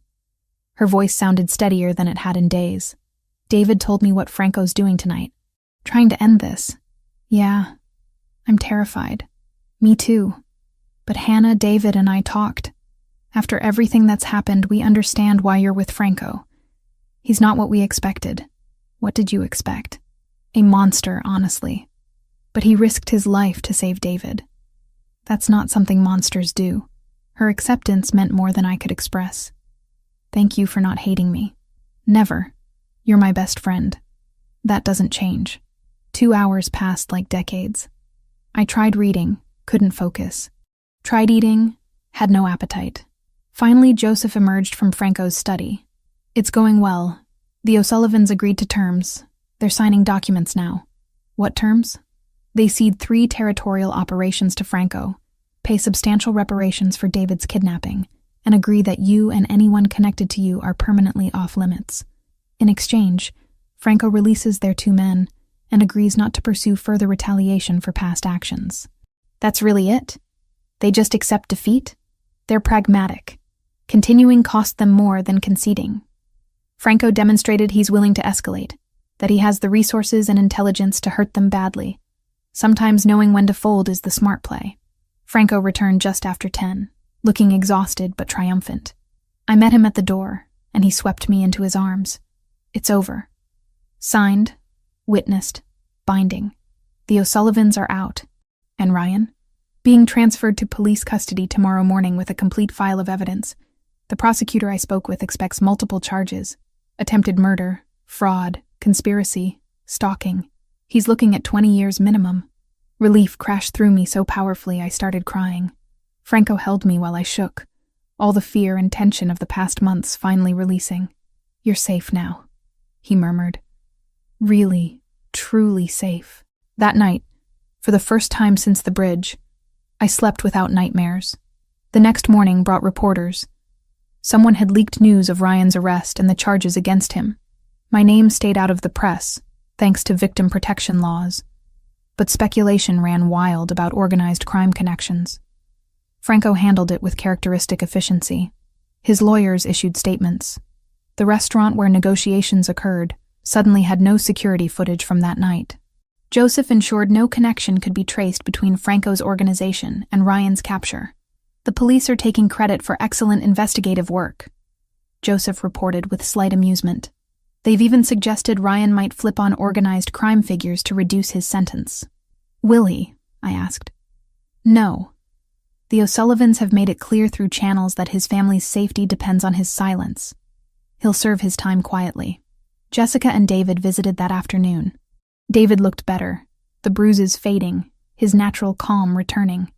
Her voice sounded steadier than it had in days. David told me what Franco's doing tonight. Trying to end this. Yeah, I'm terrified. Me too. But Hannah, David, and I talked. After everything that's happened, we understand why you're with Franco. He's not what we expected. What did you expect? A monster, honestly. But he risked his life to save David. That's not something monsters do. Her acceptance meant more than I could express. Thank you for not hating me. Never. You're my best friend. That doesn't change. 2 hours passed like decades. I tried reading, couldn't focus. Tried eating, had no appetite. Finally, Joseph emerged from Franco's study. It's going well. The O'Sullivans agreed to terms. They're signing documents now. What terms? They cede 3 territorial operations to Franco, pay substantial reparations for David's kidnapping, and agree that you and anyone connected to you are permanently off limits. In exchange, Franco releases their 2 men and agrees not to pursue further retaliation for past actions. That's really it? They just accept defeat? They're pragmatic. Continuing cost them more than conceding. Franco demonstrated he's willing to escalate, that he has the resources and intelligence to hurt them badly. Sometimes knowing when to fold is the smart play. Franco returned just after 10, looking exhausted but triumphant. I met him at the door, and he swept me into his arms. It's over. Signed, witnessed, binding. The O'Sullivans are out. And Ryan? Being transferred to police custody tomorrow morning with a complete file of evidence. The prosecutor I spoke with expects multiple charges. Attempted murder, fraud, conspiracy, stalking. He's looking at 20 years minimum. Relief crashed through me so powerfully I started crying. Franco held me while I shook, all the fear and tension of the past months finally releasing. You're safe now, he murmured. Really, truly safe. That night, for the first time since the bridge, I slept without nightmares. The next morning brought reporters. Someone had leaked news of Ryan's arrest and the charges against him. My name stayed out of the press, thanks to victim protection laws. but speculation ran wild about organized crime connections. Franco handled it with characteristic efficiency. His lawyers issued statements. The restaurant where negotiations occurred suddenly had no security footage from that night. Joseph ensured no connection could be traced between Franco's organization and Ryan's capture. The police are taking credit for excellent investigative work, Joseph reported with slight amusement. They've even suggested Ryan might flip on organized crime figures to reduce his sentence. Will he? I asked. No. The O'Sullivans have made it clear through channels that his family's safety depends on his silence. He'll serve his time quietly. Jessica and David visited that afternoon. David looked better, the bruises fading, his natural calm returning.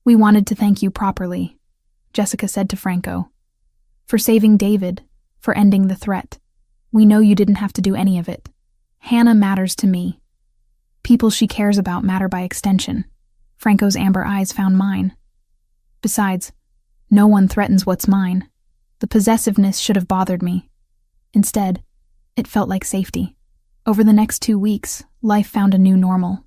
We wanted to thank you properly, Jessica said to Franco. For saving David, for ending the threat. We know you didn't have to do any of it. Hannah matters to me. People she cares about matter by extension. Franco's amber eyes found mine. Besides, no one threatens what's mine. The possessiveness should have bothered me. Instead, it felt like safety. Over the next 2 weeks, life found a new normal.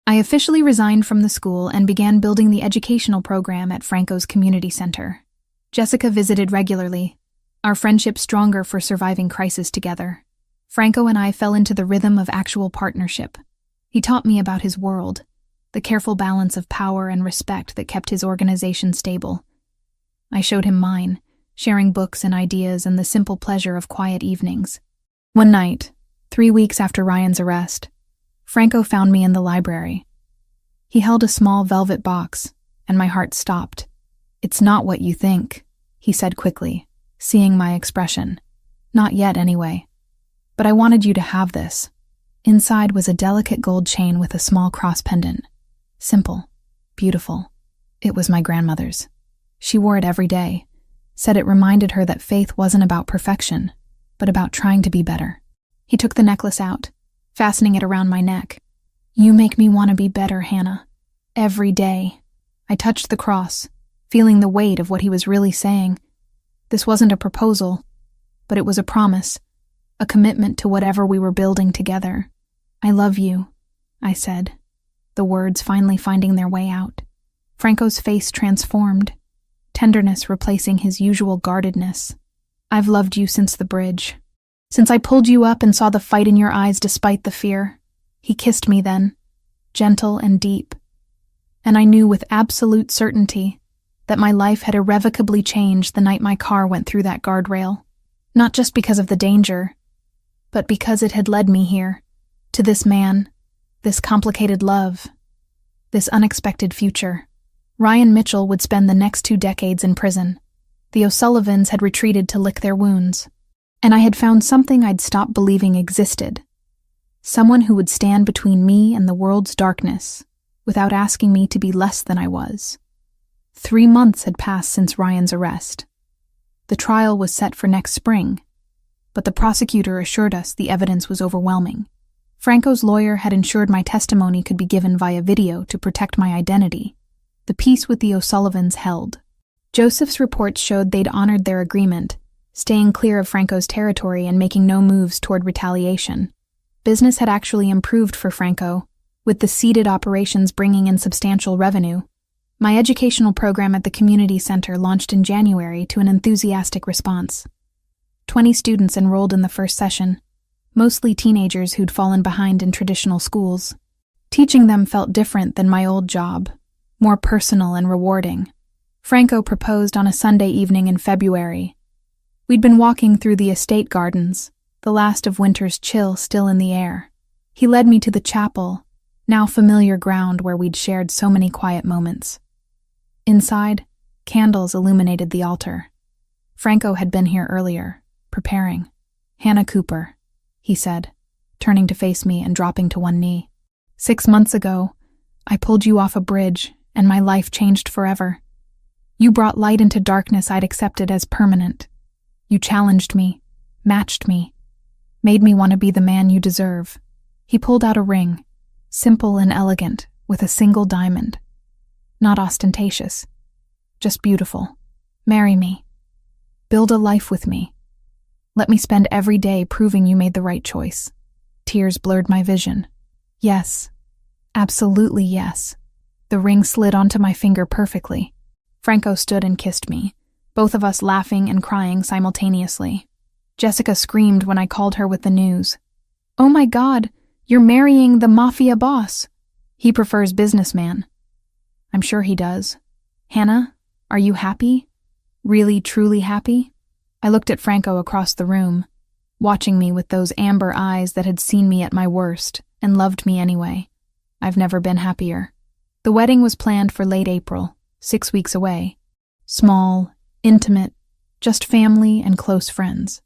I officially resigned from the school and began building the educational program at Franco's community center. Jessica visited regularly, our friendship stronger for surviving crisis together. Franco and I fell into the rhythm of actual partnership. He taught me about his world, the careful balance of power and respect that kept his organization stable. I showed him mine, sharing books and ideas and the simple pleasure of quiet evenings. One night, 3 weeks after Ryan's arrest, Franco found me in the library. He held a small velvet box, and my heart stopped. It's not what you think, he said quickly, seeing my expression. Not yet, anyway. But I wanted you to have this. Inside was a delicate gold chain with a small cross pendant. Simple, beautiful. It was my grandmother's. She wore it every day, said it reminded her that faith wasn't about perfection, but about trying to be better. He took the necklace out, fastening it around my neck. You make me want to be better, Hannah. Every day. I touched the cross, feeling the weight of what he was really saying. This wasn't a proposal, but it was a promise, a commitment to whatever we were building together. I love you, I said, the words finally finding their way out. Franco's face transformed, tenderness replacing his usual guardedness. I've loved you since the bridge. Since I pulled you up and saw the fight in your eyes despite the fear. He kissed me then, gentle and deep. And I knew with absolute certainty that my life had irrevocably changed the night my car went through that guardrail. Not just because of the danger, but because it had led me here, to this man, this complicated love, this unexpected future. Ryan Mitchell would spend the next 2 decades in prison. The O'Sullivans had retreated to lick their wounds. And I had found something I'd stopped believing existed. Someone who would stand between me and the world's darkness, without asking me to be less than I was. 3 months had passed since Ryan's arrest. The trial was set for next spring, but the prosecutor assured us the evidence was overwhelming. Franco's lawyer had ensured my testimony could be given via video to protect my identity. The peace with the O'Sullivans held. Joseph's reports showed they'd honored their agreement, staying clear of Franco's territory and making no moves toward retaliation. Business had actually improved for Franco, with the seeded operations bringing in substantial revenue. My educational program at the community center launched in January to an enthusiastic response. 20 students enrolled in the first session, mostly teenagers who'd fallen behind in traditional schools. Teaching them felt different than my old job, more personal and rewarding. Franco proposed on a Sunday evening in February. We'd been walking through the estate gardens, the last of winter's chill still in the air. He led me to the chapel, now familiar ground where we'd shared so many quiet moments. Inside, candles illuminated the altar. Franco had been here earlier, preparing. Hannah Cooper, he said, turning to face me and dropping to one knee. 6 months ago, I pulled you off a bridge, and my life changed forever. You brought light into darkness I'd accepted as permanent. You challenged me, matched me, made me want to be the man you deserve. He pulled out a ring, simple and elegant, with a single diamond. Not ostentatious, just beautiful. Marry me. Build a life with me. Let me spend every day proving you made the right choice. Tears blurred my vision. Yes, Absolutely yes. The ring slid onto my finger perfectly. Franco stood and kissed me, both of us laughing and crying simultaneously. Jessica screamed when I called her with the news. "Oh my God, you're marrying the Mafia boss. He prefers businessman." "I'm sure he does. Hannah, are you happy? Really, truly happy?" I looked at Franco across the room, watching me with those amber eyes that had seen me at my worst and loved me anyway. I've never been happier. The wedding was planned for late April, 6 weeks away. Small, intimate, just family and close friends.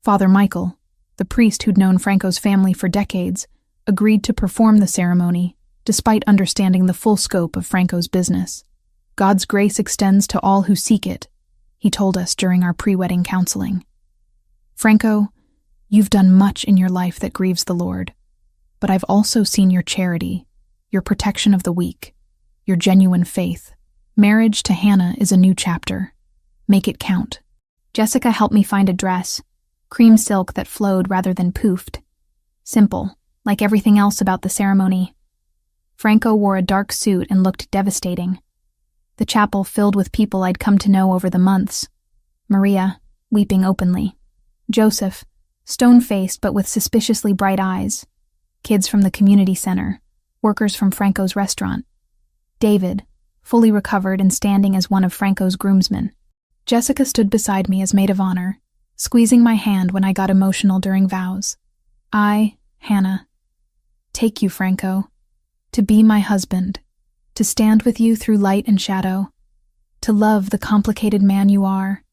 Father Michael, the priest who'd known Franco's family for decades, agreed to perform the ceremony, despite understanding the full scope of Franco's business. "God's grace extends to all who seek it," he told us during our pre-wedding counseling. "Franco, you've done much in your life that grieves the Lord, but I've also seen your charity, your protection of the weak, your genuine faith. Marriage to Hannah is a new chapter. Make it count." Jessica helped me find a dress, cream silk that flowed rather than poofed. Simple, like everything else about the ceremony. Franco wore a dark suit and looked devastating. The chapel filled with people I'd come to know over the months. Maria, weeping openly. Joseph, stone-faced but with suspiciously bright eyes. Kids from the community center. Workers from Franco's restaurant. David, fully recovered and standing as one of Franco's groomsmen. Jessica stood beside me as maid of honor, squeezing my hand when I got emotional during vows. "I, Hannah, take you, Franco, to be my husband, to stand with you through light and shadow, to love the complicated man you are,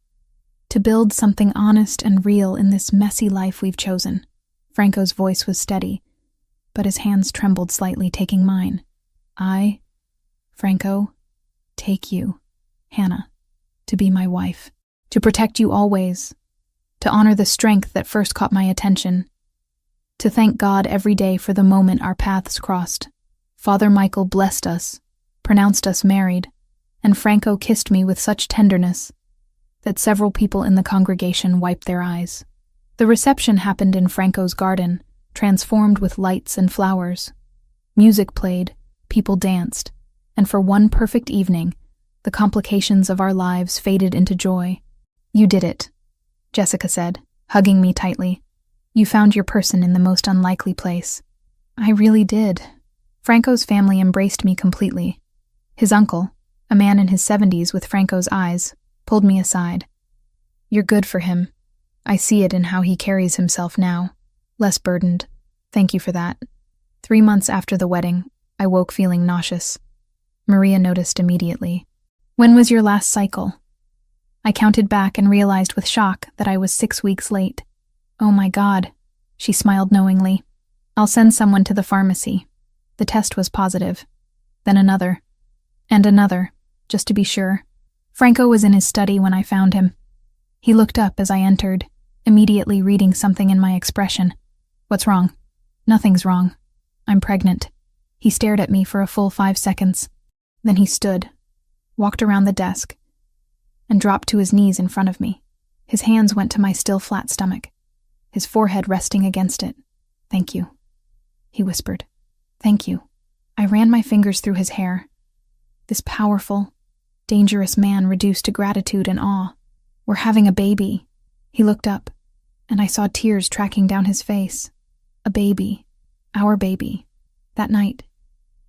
to build something honest and real in this messy life we've chosen." Franco's voice was steady, but his hands trembled slightly, taking mine. "I, Franco, take you, Hannah, to be my wife, to protect you always, to honor the strength that first caught my attention, to thank God every day for the moment our paths crossed. Father Michael blessed us, pronounced us married, and Franco kissed me with such tenderness that several people in the congregation wiped their eyes. The reception happened in Franco's garden, transformed with lights and flowers. Music played, people danced, and for one perfect evening, the complications of our lives faded into joy. "You did it," Jessica said, hugging me tightly. "You found your person in the most unlikely place." "I really did." Franco's family embraced me completely. His uncle, a man in his 70s with Franco's eyes, pulled me aside. "You're good for him. I see it in how he carries himself now. Less burdened. Thank you for that." 3 months after the wedding, I woke feeling nauseous. Maria noticed immediately. "When was your last cycle?" I counted back and realized with shock that I was 6 weeks late. "Oh my God," she smiled knowingly. "I'll send someone to the pharmacy." The test was positive. Then another. And another, just to be sure. Franco was in his study when I found him. He looked up as I entered, immediately reading something in my expression. "What's wrong?" "Nothing's wrong. I'm pregnant." He stared at me for a full 5 seconds. Then he stood, walked around the desk, and dropped to his knees in front of me. His hands went to my still flat stomach, his forehead resting against it. "Thank you," he whispered. "Thank you." I ran my fingers through his hair. This powerful, dangerous man reduced to gratitude and awe. "We're having a baby." He looked up, and I saw tears tracking down his face. A baby. Our baby. That night,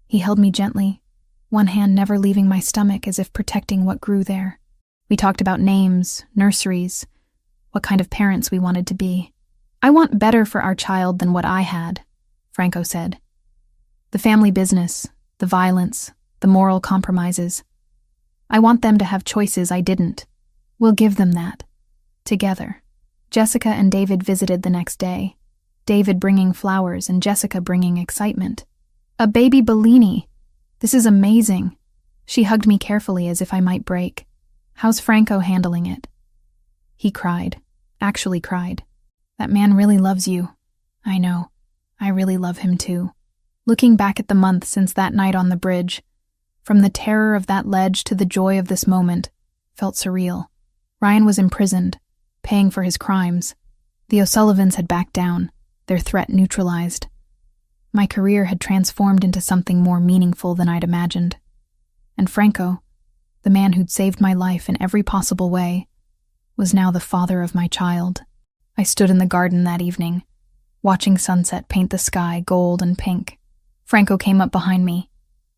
he held me gently, one hand never leaving my stomach as if protecting what grew there. We talked about names, nurseries, what kind of parents we wanted to be. "I want better for our child than what I had," Franco said. "The family business, the violence, the moral compromises. I want them to have choices I didn't. We'll give them that. Together." Jessica and David visited the next day, David bringing flowers and Jessica bringing excitement. "A baby Bellini! This is amazing." She hugged me carefully as if I might break. "How's Franco handling it?" He cried, actually cried. "That man really loves you." "I know. I really love him too." Looking back at the month since that night on the bridge, from the terror of that ledge to the joy of this moment, felt surreal. Ryan was imprisoned, paying for his crimes. The O'Sullivans had backed down, their threat neutralized. My career had transformed into something more meaningful than I'd imagined. And Franco, the man who'd saved my life in every possible way, was now the father of my child. I stood in the garden that evening, watching sunset paint the sky gold and pink. Franco came up behind me,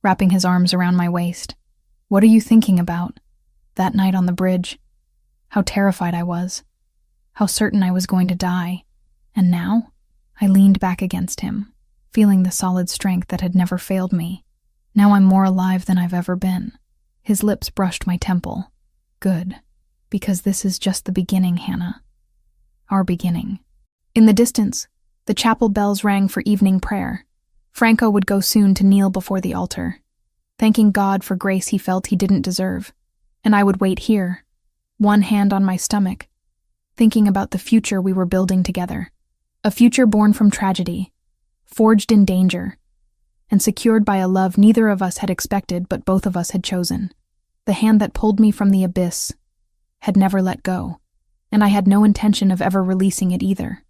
wrapping his arms around my waist. "What are you thinking about? That night on the bridge? How terrified I was. How certain I was going to die. And now?" I leaned back against him, feeling the solid strength that had never failed me. "Now I'm more alive than I've ever been." His lips brushed my temple. "Good, because this is just the beginning, Hannah. Our beginning." In the distance, the chapel bells rang for evening prayer. Franco would go soon to kneel before the altar, thanking God for grace he felt he didn't deserve. And I would wait here, one hand on my stomach, thinking about the future we were building together. A future born from tragedy, forged in danger, and secured by a love neither of us had expected but both of us had chosen. The hand that pulled me from the abyss had never let go, and I had no intention of ever releasing it either.